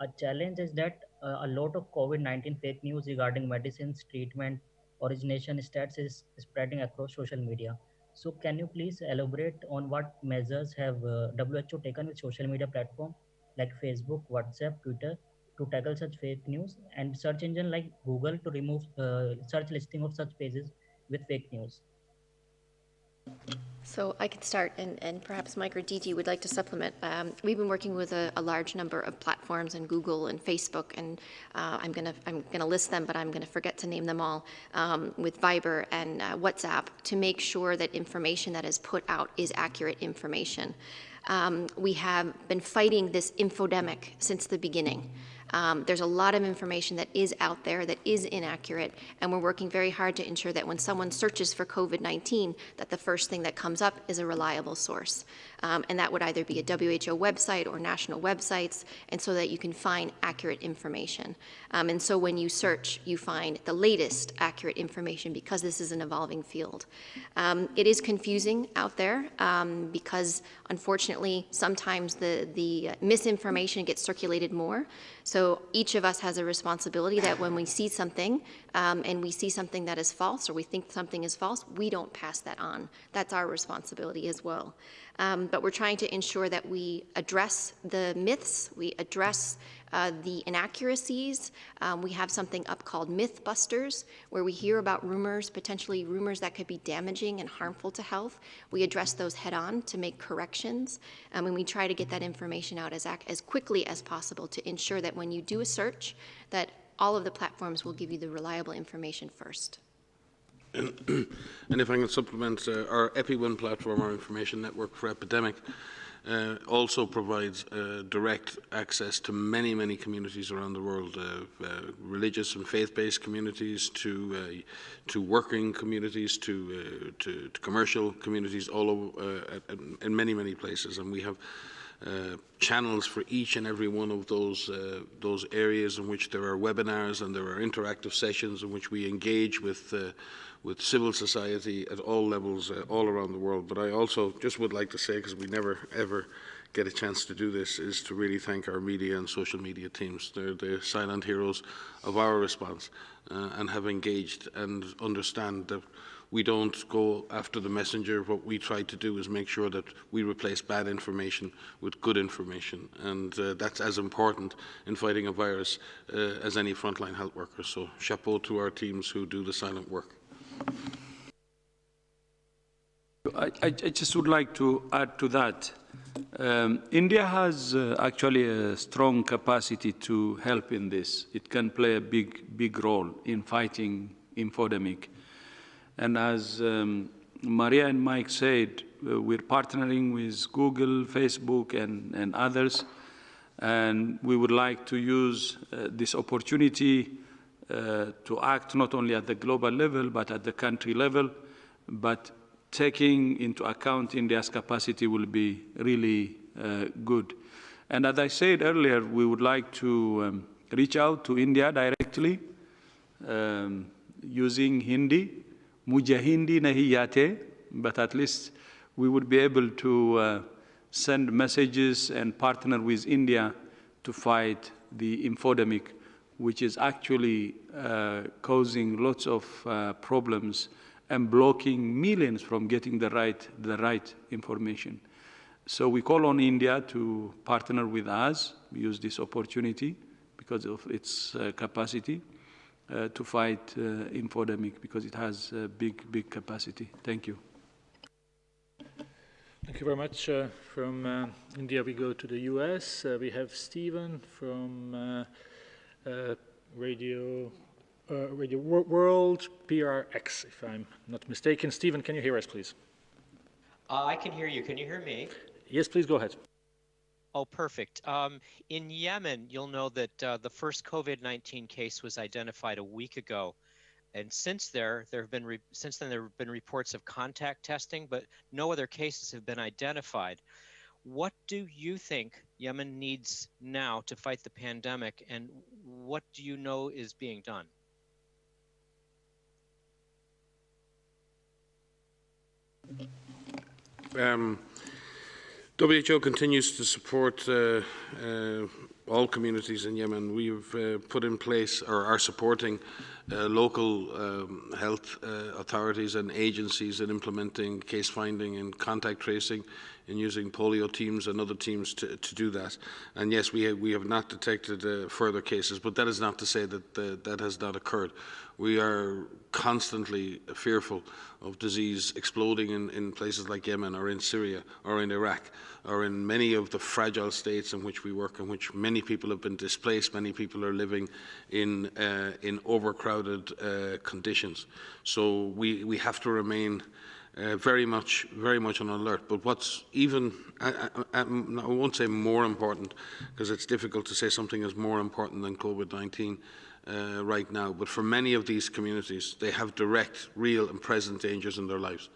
A challenge is that a lot of COVID-19 fake news regarding medicines, treatment, origination stats is spreading across social media. So can you please elaborate on what measures have WHO taken with social media platform like Facebook, WhatsApp, Twitter to tackle such fake news, and search engine like Google to remove search listing of such pages with fake news? So I could start, and perhaps Mike or Diti would like to supplement. We've been working with a large number of platforms, and Google and Facebook, and I'm gonna list them, but I'm gonna forget to name them all, with Viber and WhatsApp, to make sure that information that is put out is accurate information. We have been fighting this infodemic since the beginning. There's a lot of information that is out there that is inaccurate, and we're working very hard to ensure that when someone searches for COVID-19, that the first thing that comes up is a reliable source. And that would either be a WHO website or national websites, and so that you can find accurate information. And so when you search, you find the latest accurate information, because this is an evolving field. It is confusing out there because, unfortunately, sometimes the misinformation gets circulated more. So each of us has a responsibility that when we see something and we see something that is false, or we think something is false, we don't pass that on. That's our responsibility as well. But we're trying to ensure that we address the myths, we address the inaccuracies. We have something up called Mythbusters, where we hear about rumors, potentially rumors that could be damaging and harmful to health. We address those head on to make corrections, and we try to get that information out as quickly as possible to ensure that when you do a search, that all of the platforms will give you the reliable information first. And if I can supplement, our EpiOne platform, our information network for epidemic, also provides direct access to many, many communities around the world, religious and faith-based communities, to working communities, to commercial communities, all over, in many, many places. And we have channels for each and every one of those areas in which there are webinars and there are interactive sessions in which we engage with civil society at all levels, all around the world. But I also just would like to say, because we never ever get a chance to do this, is to really thank our media and social media teams. They're the silent heroes of our response, and have engaged and understand that we don't go after the messenger. What we try to do is make sure that we replace bad information with good information, and that's as important in fighting a virus as any frontline health worker. So chapeau to our teams who do the silent work. I just would like to add to that. India has actually a strong capacity to help in this. It can play a big role in fighting infodemic. And as Maria and Mike said, we're partnering with Google, Facebook, and others. And we would like to use this opportunity to act not only at the global level, but at the country level. But taking into account India's capacity will be really good. And as I said earlier, we would like to reach out to India directly using Hindi. Mujhe Hindi nahi aate, but at least we would be able to send messages and partner with India to fight the infodemic, which is actually causing lots of problems and blocking millions from getting the right information. So we call on India to partner with us, use this opportunity because of its capacity to fight infodemic, because it has a big capacity. Thank you. Thank you very much. From India, we go to the US. We have Stephen from Radio World PRX, if I'm not mistaken. Stephen, can you hear us, please? I can hear you. Can you hear me? Yes, please go ahead. Oh, perfect. In Yemen, you'll know that the first COVID-19 case was identified a week ago. And since then, there have been reports of contact testing, but no other cases have been identified. What do you think Yemen needs now to fight the pandemic, and what do you know is being done? WHO continues to support all communities in Yemen. We've put in place, or are supporting, local health authorities and agencies in implementing case finding and contact tracing, in using polio teams and other teams to do that. And yes, we have not detected further cases, but that is not to say that that has not occurred. We are constantly fearful of disease exploding in places like Yemen or in Syria or in Iraq or in many of the fragile states in which we work, in which many people have been displaced, many people are living in overcrowded conditions. So we have to remain very much on alert. But what's even, I won't say more important, because it's difficult to say something is more important than COVID-19 right now, but for many of these communities, they have direct, real and present dangers in their lives.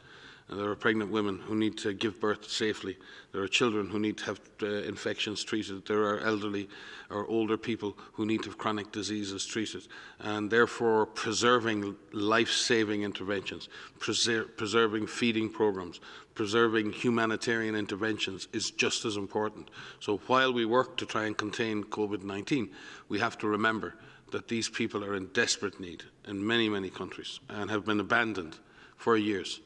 And there are pregnant women who need to give birth safely. There are children who need to have infections treated. There are elderly or older people who need to have chronic diseases treated. And therefore, preserving life-saving interventions, preserving feeding programs, preserving humanitarian interventions is just as important. So while we work to try and contain COVID-19, we have to remember that these people are in desperate need in many, many countries and have been abandoned for years.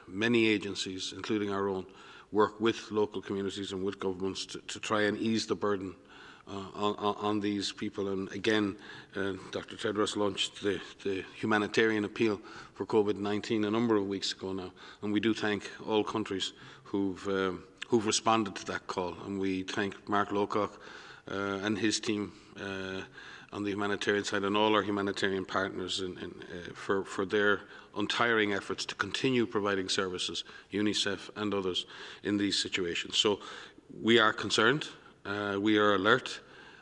Many agencies, including our own, work with local communities and with governments to try and ease the burden on these people. And again, Dr. Tedros launched the humanitarian appeal for COVID-19 a number of weeks ago now, and we do thank all countries who've responded to that call. And we thank Mark Lowcock and his team on the humanitarian side, and all our humanitarian partners for their untiring efforts to continue providing services, UNICEF and others, in these situations. So we are concerned, we are alert,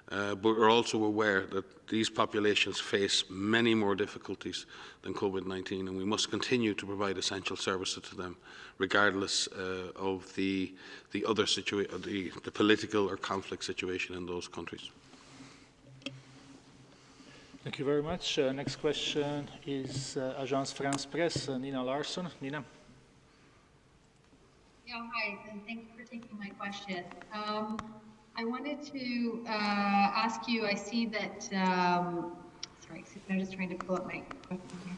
but we're also aware that these populations face many more difficulties than COVID-19, and we must continue to provide essential services to them, regardless of the other situation, the political or conflict situation in those countries. Thank you very much. Next question is Agence France Presse, Nina Larsson. Nina. Yeah, hi, and thank you for taking my question. I wanted to ask you, I see that, sorry, I'm just trying to pull up my question here.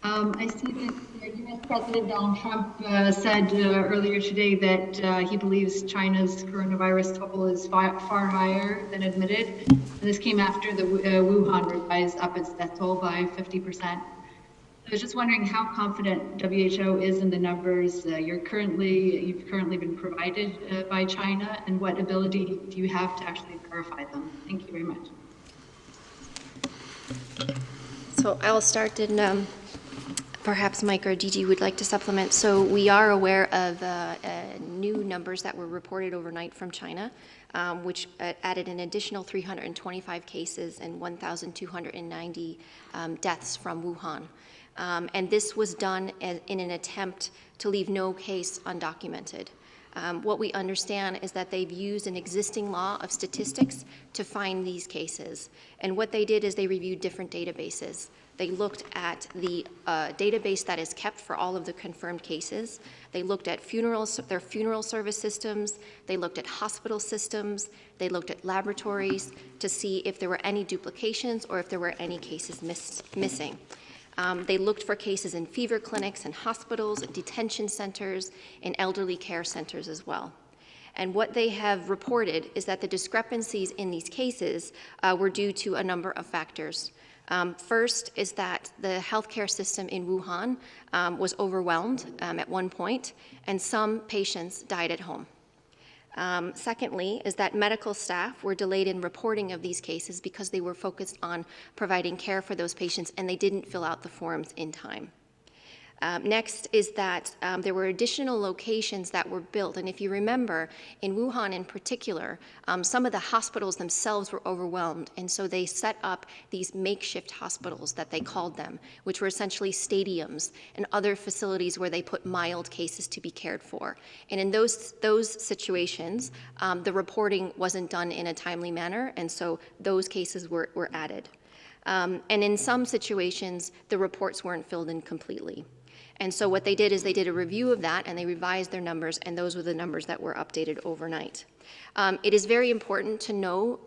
I see that U.S. President Donald Trump said earlier today that he believes China's coronavirus total is far higher than admitted. And this came after the Wuhan revised up its death toll by 50%. I was just wondering how confident WHO is in the numbers you've currently been provided by China, and what ability do you have to actually verify them? Thank you very much. So I'll start, and perhaps Mike or Gigi would like to supplement. So we are aware of new numbers that were reported overnight from China, which added an additional 325 cases and 1,290 deaths from Wuhan. And this was done in an attempt to leave no case undocumented. What we understand is that they've used an existing law of statistics to find these cases. And what they did is they reviewed different databases. They looked at the database that is kept for all of the confirmed cases. They looked at their funeral service systems. They looked at hospital systems. They looked at laboratories to see if there were any duplications or if there were any cases missing. They looked for cases in fever clinics and hospitals, detention centers, and elderly care centers as well. And what they have reported is that the discrepancies in these cases were due to a number of factors. First is that the healthcare system in Wuhan was overwhelmed at one point, and some patients died at home. Secondly is that medical staff were delayed in reporting of these cases because they were focused on providing care for those patients, and they didn't fill out the forms in time. Next is that there were additional locations that were built. And if you remember, in Wuhan in particular, some of the hospitals themselves were overwhelmed. And so they set up these makeshift hospitals that they called them, which were essentially stadiums and other facilities where they put mild cases to be cared for. And in those situations, the reporting wasn't done in a timely manner. And so those cases were added. And in some situations, the reports weren't filled in completely. And so what they did is they did a review of that and they revised their numbers, and those were the numbers that were updated overnight. It is very important to know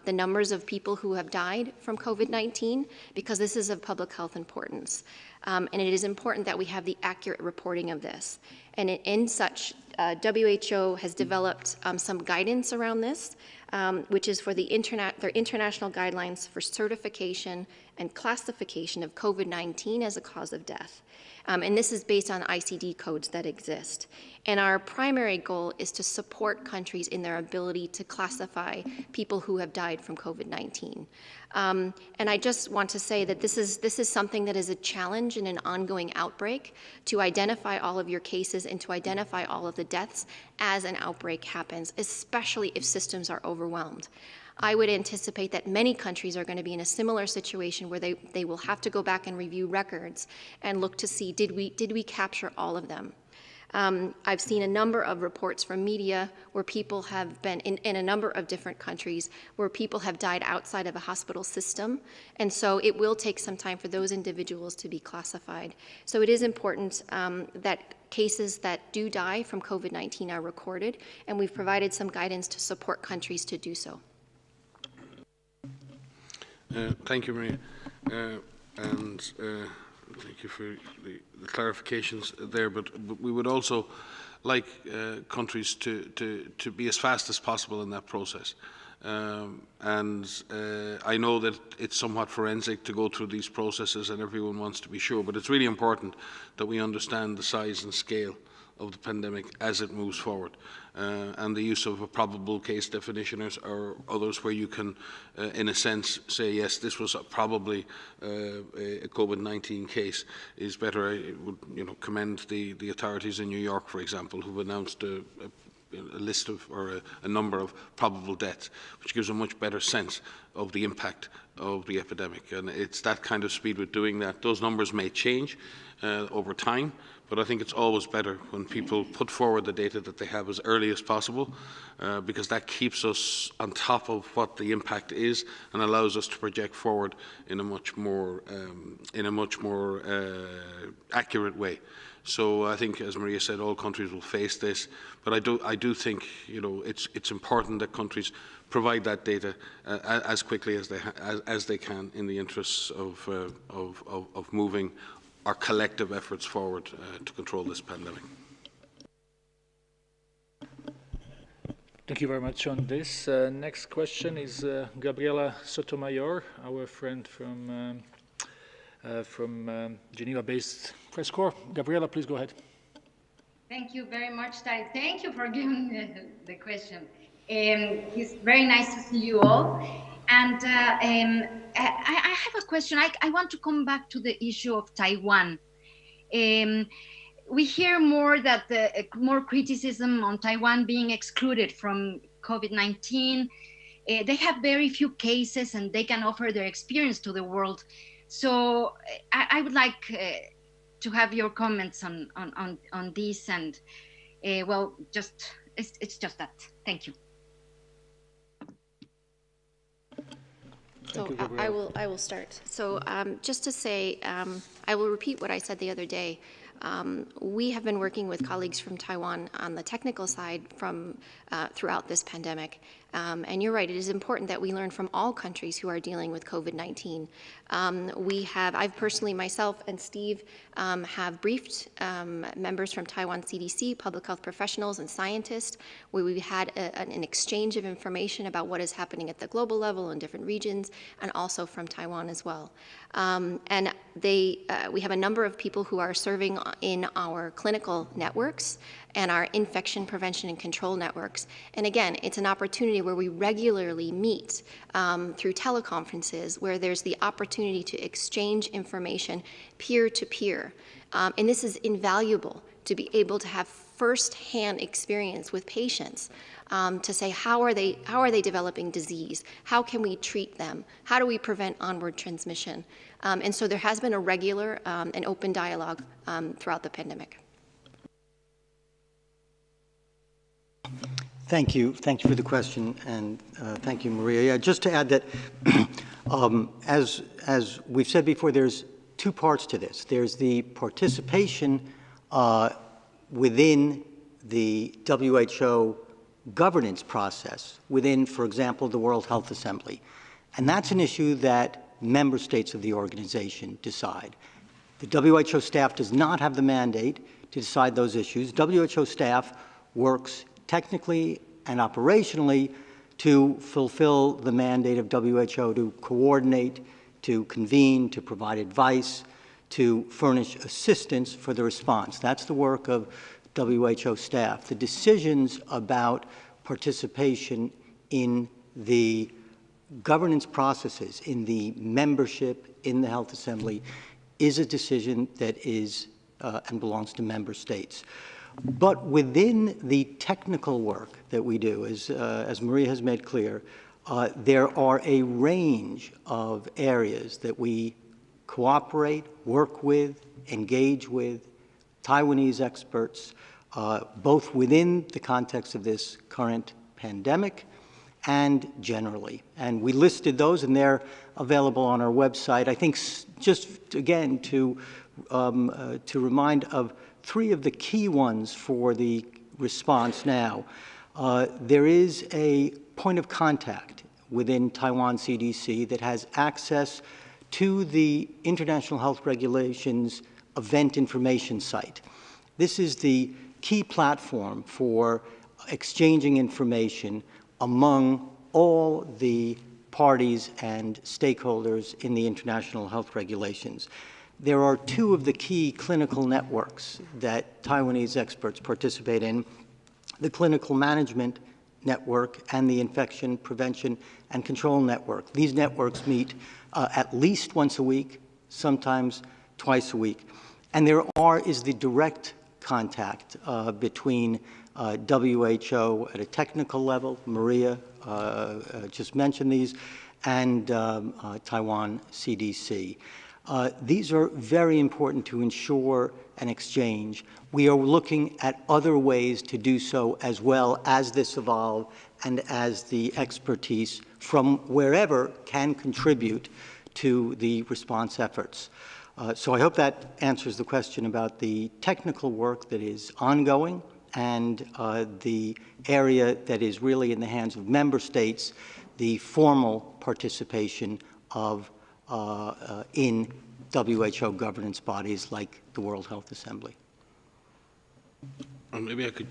the numbers of people who have died from COVID-19 because this is of public health importance. And it is important that we have the accurate reporting of this. And in such, WHO has developed some guidance around this, which is for their international guidelines for certification and classification of COVID-19 as a cause of death. And this is based on ICD codes that exist. And our primary goal is to support countries in their ability to classify people who have died from COVID-19. And I just want to say that this is something that is a challenge in an ongoing outbreak, to identify all of your cases and to identify all of the deaths as an outbreak happens, especially if systems are overwhelmed. I would anticipate that many countries are going to be in a similar situation where they will have to go back and review records and look to see, did we capture all of them? I've seen a number of reports from media where people have been, in a number of different countries, where people have died outside of a hospital system. And so it will take some time for those individuals to be classified. So it is important that cases that do die from COVID-19 are recorded, and we've provided some guidance to support countries to do so. Thank you, Maria. And thank you for the clarifications there. But we would also like countries to be as fast as possible in that process. And I know that it's somewhat forensic to go through these processes and everyone wants to be sure, but it's really important that we understand the size and scale of the pandemic as it moves forward. And the use of a probable case definition or others where you can, in a sense, say, yes, this was probably a COVID-19 case is better. I would commend the authorities in New York, for example, who've announced a list of, or a number of probable deaths, which gives a much better sense of the impact of the epidemic. And it's that kind of speed with doing that. Those numbers may change over time, but I think it's always better when people put forward the data that they have as early as possible, because that keeps us on top of what the impact is and allows us to project forward in a much more accurate way. So I think, as Maria said, all countries will face this, but I do think it's important that countries provide that data as quickly as they can in the interests of moving our collective efforts forward to control this pandemic. Thank you very much on this. Next question is Gabriela Sotomayor, our friend from Geneva-based press corps. Gabriela, please go ahead. Thank you very much, Tai. Thank you for giving the question. It's very nice to see you all. And I have a question. I want to come back to the issue of Taiwan. We hear more that more criticism on Taiwan being excluded from COVID-19. They have very few cases and they can offer their experience to the world. So I would like to have your comments on this, and well, it's just that. Thank you. So I will start. So just to say, I will repeat what I said the other day. We have been working with colleagues from Taiwan on the technical side throughout this pandemic. And you're right, it is important that we learn from all countries who are dealing with COVID-19. I've personally, myself and Steve, have briefed members from Taiwan CDC, public health professionals and scientists, where we've had an exchange of information about what is happening at the global level in different regions, and also from Taiwan as well. And we have a number of people who are serving in our clinical networks and our infection prevention and control networks. And again, it's an opportunity where we regularly meet through teleconferences, where there's the opportunity to exchange information peer-to-peer. And this is invaluable to be able to have first-hand experience with patients, to say, how are they developing disease? How can we treat them? How do we prevent onward transmission? And so there has been a regular and open dialogue throughout the pandemic. Thank you for the question, and thank you, Maria. Yeah, just to add that, as we've said before, there's two parts to this. There's the participation within the WHO governance process, within, for example, the World Health Assembly. And that's an issue that member states of the organization decide. The WHO staff does not have the mandate to decide those issues. WHO staff works technically and operationally to fulfill the mandate of WHO to coordinate, to convene, to provide advice, to furnish assistance for the response. That's the work of WHO staff. The decisions about participation in the governance processes, in the membership in the Health Assembly, is a decision that is and belongs to member states. But within the technical work that we do, as Maria has made clear, there are a range of areas that we cooperate, work with, engage with Taiwanese experts, both within the context of this current pandemic and generally. And we listed those, and they're available on our website. I think just, again, to remind of three of the key ones for the response now. There is a point of contact within Taiwan CDC that has access to the International Health Regulations event information site. This is the key platform for exchanging information among all the parties and stakeholders in the International Health Regulations. There are two of the key clinical networks that Taiwanese experts participate in, the Clinical Management Network and the Infection Prevention and Control Network. These networks meet at least once a week, sometimes twice a week. And there is the direct contact between WHO at a technical level, Maria just mentioned these, and Taiwan CDC. These are very important to ensure an exchange. We are looking at other ways to do so as well as this evolves and as the expertise from wherever can contribute to the response efforts. So I hope that answers the question about the technical work that is ongoing and the area that is really in the hands of member states, the formal participation of in WHO governance bodies like the World Health Assembly. Maybe I could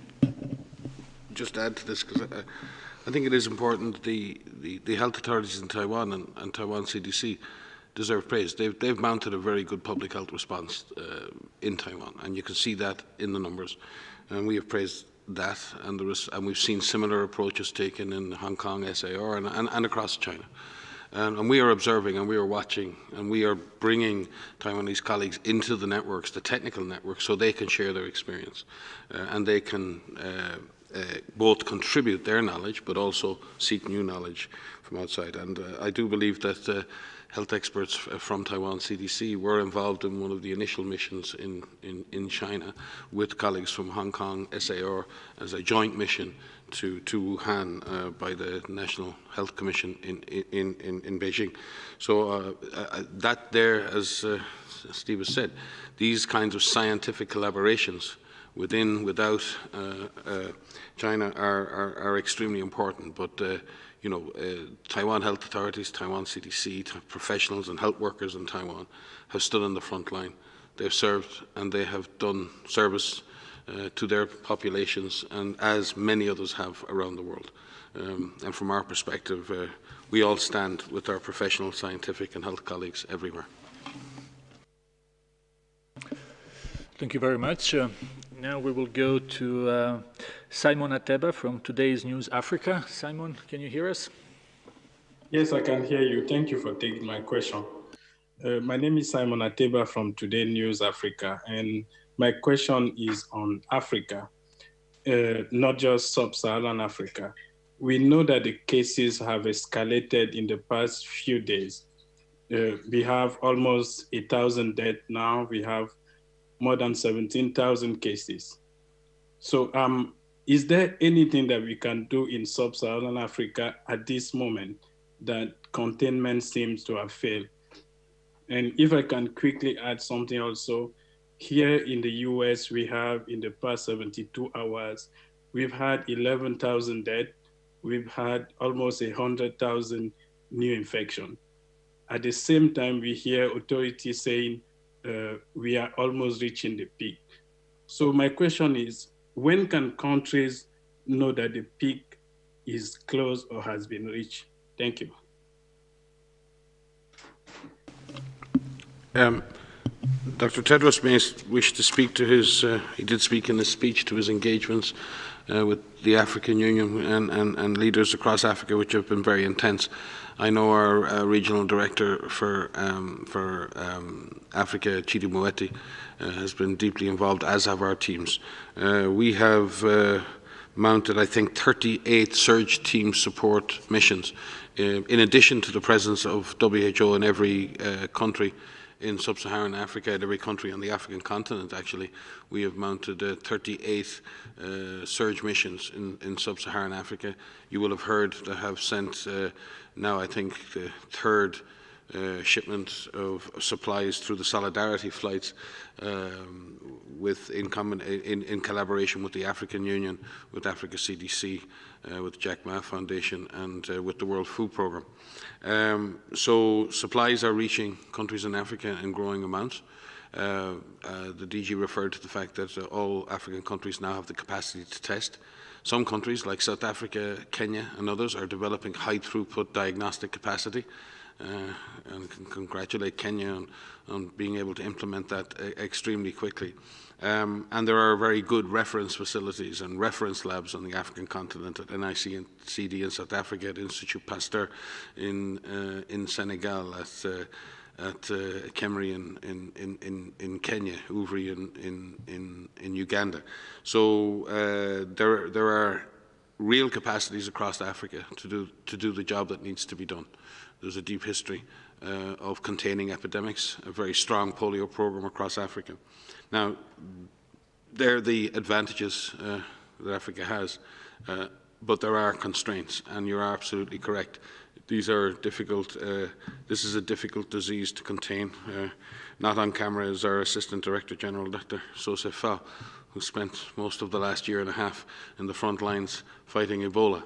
just add to this, because I think it is important. The health authorities in Taiwan and Taiwan CDC deserve praise. They've mounted a very good public health response in Taiwan, and you can see that in the numbers. And we have praised that, and we've seen similar approaches taken in Hong Kong, SAR, and across China. And we are observing, and we are watching, and we are bringing Taiwanese colleagues into the networks, the technical networks, so they can share their experience, and they can both contribute their knowledge, but also seek new knowledge from outside. And I do believe that health experts from Taiwan CDC were involved in one of the initial missions in China with colleagues from Hong Kong, SAR, as a joint mission to Wuhan by the National Health Commission in Beijing. So that there, as Steve has said, these kinds of scientific collaborations without China are extremely important. But you know, Taiwan health authorities, Taiwan CDC, professionals and health workers in Taiwan have stood on the front line. They've served and they have done service to their populations, and as many others have around the world. And from our perspective, we all stand with our professional, scientific and health colleagues everywhere. Thank you very much. Now we will go to Simon Ateba from Today's News Africa. Simon, can you hear us? Yes, I can hear you. Thank you for taking my question. My name is Simon Ateba from Today News Africa, and my question is on Africa, not just sub-Saharan Africa. We know that the cases have escalated in the past few days. We have almost 1,000 deaths now. We have more than 17,000 cases. So is there anything that we can do in sub-Saharan Africa at this moment that containment seems to have failed? And if I can quickly add something also, here in the US, we have in the past 72 hours, we've had 11,000 dead. We've had almost 100,000 new infection. At the same time, we hear authorities saying we are almost reaching the peak. So my question is, when can countries know that the peak is close or has been reached? Thank you. Dr. Tedros may wish to speak to his, he did speak in his speech to his engagements with the African Union and leaders across Africa, which have been very intense. I know our regional director for Africa, Chidi Moeti, has been deeply involved, as have our teams. We have mounted, I think, 38 surge team support missions, in addition to the presence of WHO in every country in sub-Saharan Africa, at every country on the African continent. Actually, we have mounted 38 surge missions in sub-Saharan Africa. You will have heard that have sent now, I think, the third shipment of supplies through the Solidarity flights in collaboration with the African Union, with Africa CDC, with Jack Ma Foundation, and with the World Food Programme. So supplies are reaching countries in Africa in growing amounts. The DG referred to the fact that all African countries now have the capacity to test. Some countries, like South Africa, Kenya, and others, are developing high-throughput diagnostic capacity. And can congratulate Kenya on being able to implement that extremely quickly. And there are very good reference facilities and reference labs on the African continent at NIC and CD in South Africa, at Institut Pasteur in Senegal, at Kemri in Kenya, Uvri in Uganda. So there are real capacities across Africa to do the job that needs to be done. There's a deep history of containing epidemics, a very strong polio program across Africa. Now, there are the advantages that Africa has, but there are constraints, and you're absolutely correct. These are difficult, this is a difficult disease to contain. Not on camera is our Assistant Director General, Dr. Sosef Fa, who spent most of the last year and a half in the front lines fighting Ebola.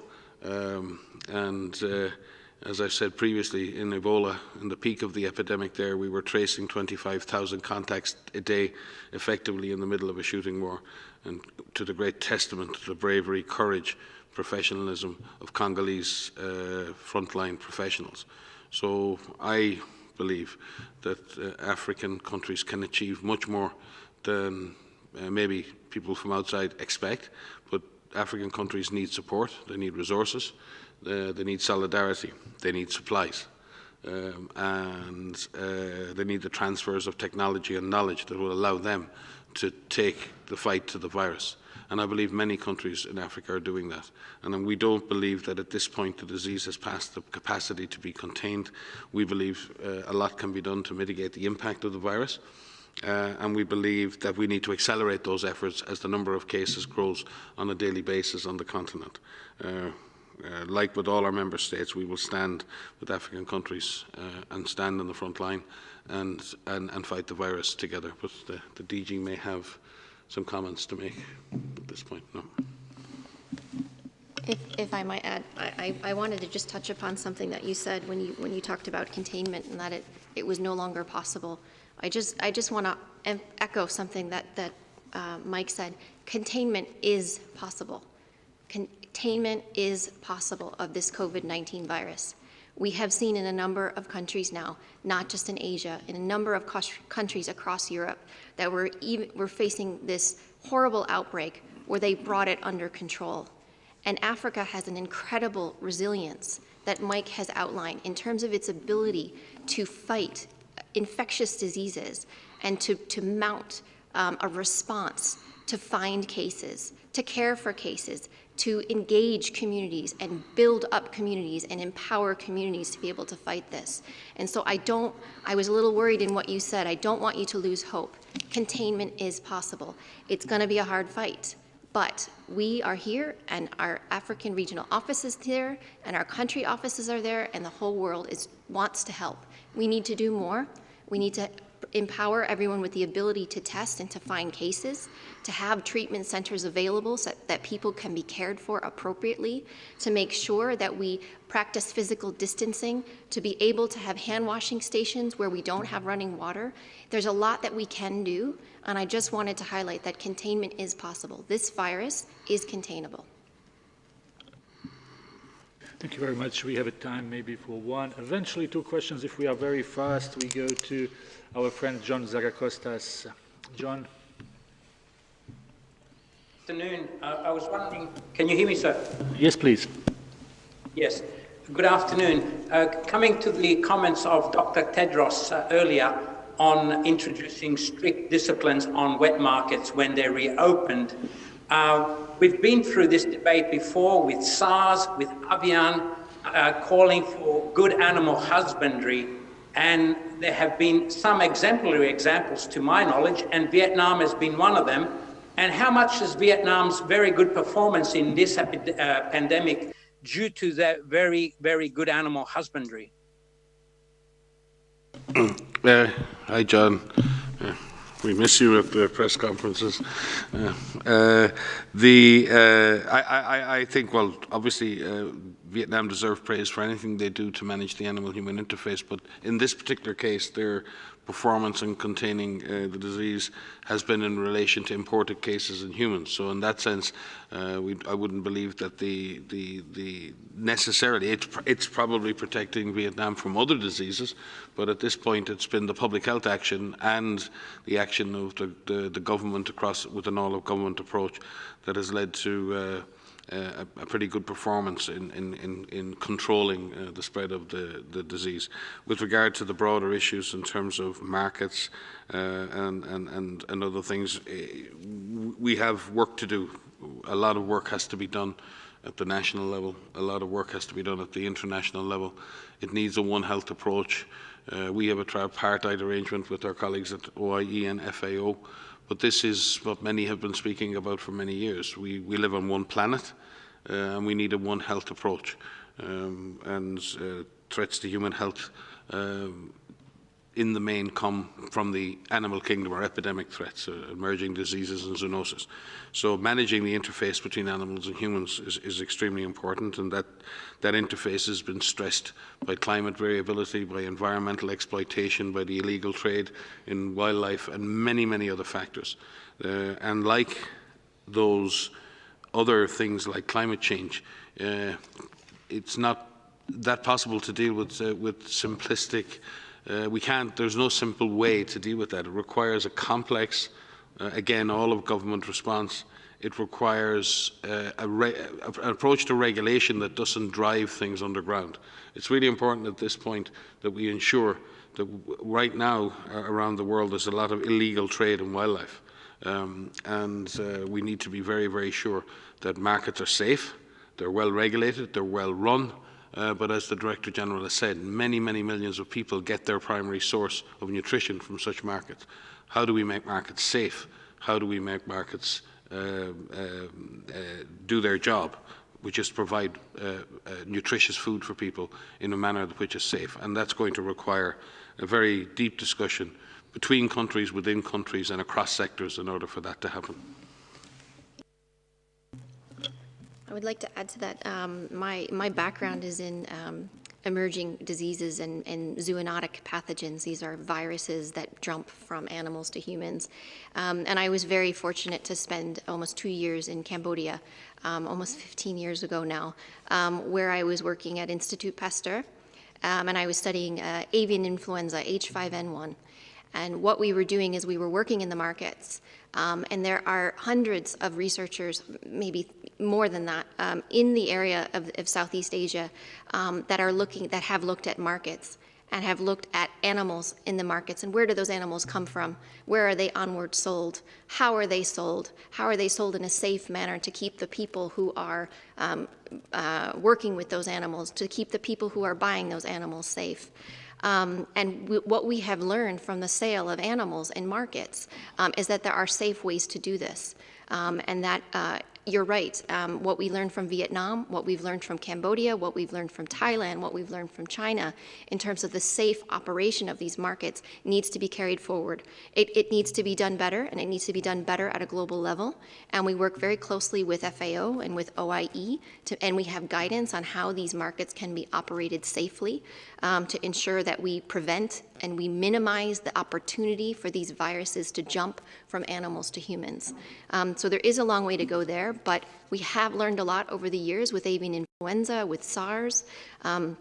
As I've said previously, in Ebola, in the peak of the epidemic there, we were tracing 25,000 contacts a day effectively in the middle of a shooting war, and to the great testament to the bravery, courage, professionalism of Congolese frontline professionals. So I believe that African countries can achieve much more than maybe people from outside expect, but African countries need support, they need resources, they need solidarity, they need supplies, and they need the transfers of technology and knowledge that will allow them to take the fight to the virus. And I believe many countries in Africa are doing that. And we don't believe that at this point the disease has passed the capacity to be contained. We believe a lot can be done to mitigate the impact of the virus. And we believe that we need to accelerate those efforts as the number of cases grows on a daily basis on the continent. Like with all our member states, we will stand with African countries and stand on the front line and fight the virus together. But the DG may have some comments to make at this point. No. If I might add, I wanted to just touch upon something that you said when you talked about containment and that it was no longer possible. I just want to echo something that Mike said. Containment is possible. Containment is possible of this COVID-19 virus. We have seen in a number of countries now, not just in Asia, in a number of countries across Europe, that we're facing this horrible outbreak where they brought it under control. And Africa has an incredible resilience that Mike has outlined in terms of its ability to fight infectious diseases and to mount a response, to find cases, to care for cases, to engage communities and build up communities and empower communities to be able to fight this. And so I was a little worried in what you said. I don't want you to lose hope. Containment is possible. It's going to be a hard fight, but we are here and our African regional office is there and our country offices are there and the whole world wants to help. We need to do more. We need to empower everyone with the ability to test and to find cases, to have treatment centers available so that people can be cared for appropriately, to make sure that we practice physical distancing, to be able to have hand washing stations where we don't have running water. There's a lot that we can do, and I just wanted to highlight that containment is possible. This virus is containable. Thank you very much. We have a time maybe for one, eventually two questions. If we are very fast, we go to our friend John Zagacostas. John. Good afternoon. I was wondering, can you hear me, sir? Yes, please. Yes. Good afternoon. Coming to the comments of Dr. Tedros earlier on introducing strict disciplines on wet markets when they're reopened, we've been through this debate before with SARS, with Avian, calling for good animal husbandry, and there have been some exemplary examples to my knowledge, and Vietnam has been one of them. And how much is Vietnam's very good performance in this pandemic due to that very, very good animal husbandry? Hi, John. We miss you at the press conferences. I think, well, obviously, Vietnam deserves praise for anything they do to manage the animal-human interface, but in this particular case, their performance in containing the disease has been in relation to imported cases in humans. So in that sense, I wouldn't believe that necessarily, it's probably protecting Vietnam from other diseases, but at this point it's been the public health action and the action of the government with an all-of-government approach that has led to a pretty good performance in controlling the spread of the disease. With regard to the broader issues in terms of markets and other things, we have work to do. A lot of work has to be done at the national level. A lot of work has to be done at the international level. It needs a One Health approach. We have a tripartite arrangement with our colleagues at OIE and FAO. But this is what many have been speaking about for many years. We live on one planet, and we need a One Health approach. Threats to human health in the main come from the animal kingdom, or epidemic threats, emerging diseases and zoonosis. So managing the interface between animals and humans is extremely important, and that interface has been stressed by climate variability, by environmental exploitation, by the illegal trade in wildlife, and many, many other factors. And like those other things like climate change, it's not that possible to deal with simplistic. There's no simple way to deal with that. It requires a complex, again, all-of-government response. It requires an approach to regulation that doesn't drive things underground. It's really important at this point that we ensure that right now around the world there's a lot of illegal trade in wildlife. We need to be very, very sure that markets are safe, they're well regulated, they're well run, but as the Director General has said, many, many millions of people get their primary source of nutrition from such markets. How do we make markets safe? How do we make markets do their job, which is provide nutritious food for people in a manner which is safe? And that's going to require a very deep discussion between countries, within countries, and across sectors in order for that to happen. I would like to add to that. My background is in emerging diseases and zoonotic pathogens. These are viruses that jump from animals to humans. And I was very fortunate to spend almost 2 years in Cambodia, almost 15 years ago now, where I was working at Institut Pasteur, and I was studying avian influenza, H5N1. And what we were doing is we were working in the markets, and there are hundreds of researchers, maybe more than that, in the area of Southeast Asia that have looked at markets and have looked at animals in the markets, and where do those animals come from? Where are they onward sold? How are they sold? How are they sold in a safe manner to keep the people who are working with those animals, to keep the people who are buying those animals safe? What we have learned from the sale of animals in markets is that there are safe ways to do this, and that you're right. What we learned from Vietnam, what we've learned from Cambodia, what we've learned from Thailand, what we've learned from China in terms of the safe operation of these markets needs to be carried forward. It needs to be done better, and it needs to be done better at a global level. And we work very closely with FAO and with OIE, and we have guidance on how these markets can be operated safely to ensure that we prevent and we minimize the opportunity for these viruses to jump from animals to humans. So there is a long way to go there, but we have learned a lot over the years with avian influenza, with SARS, and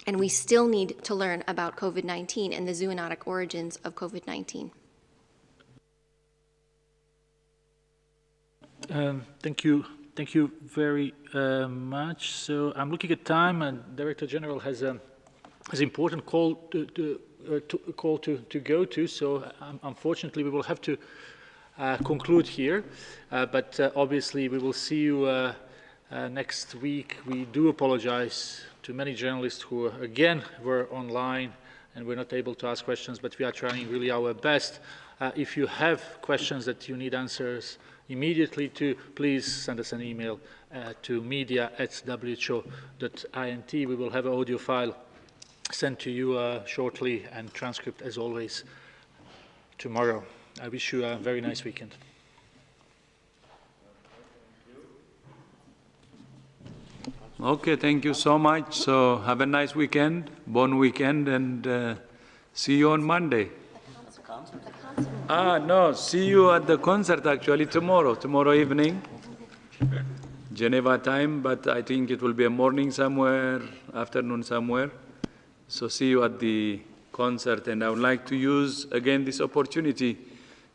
we still need to learn about COVID-19 and the zoonotic origins of COVID-19. Thank you very much. So I'm looking at time, and Director General has an important call to go to. So unfortunately, we will have to conclude here. But obviously, we will see you next week. We do apologize to many journalists who, again, were online and were not able to ask questions, but we are trying really our best. If you have questions that you need answers immediately to, please send us an email to media@who.int. We will have an audio file sent to you shortly, and transcript, as always, tomorrow. I wish you a very nice weekend. Okay, thank you so much. So have a nice weekend, bon weekend, and see you on Monday. No, see you at the concert actually tomorrow evening, Geneva time, but I think it will be a morning somewhere, afternoon somewhere. So see you at the concert, and I would like to use again this opportunity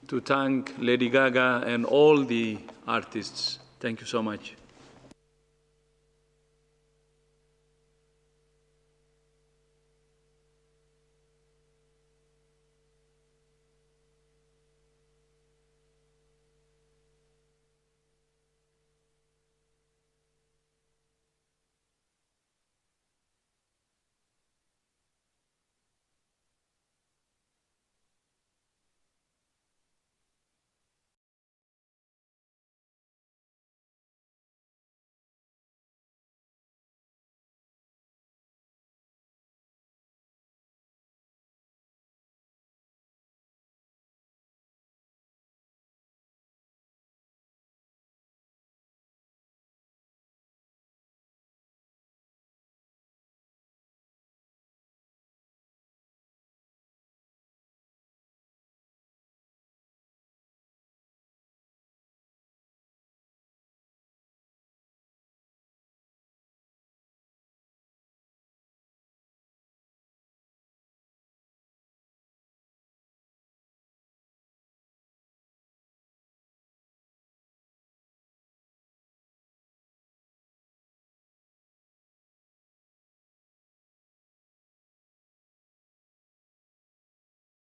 to thank Lady Gaga and all the artists. Thank you so much.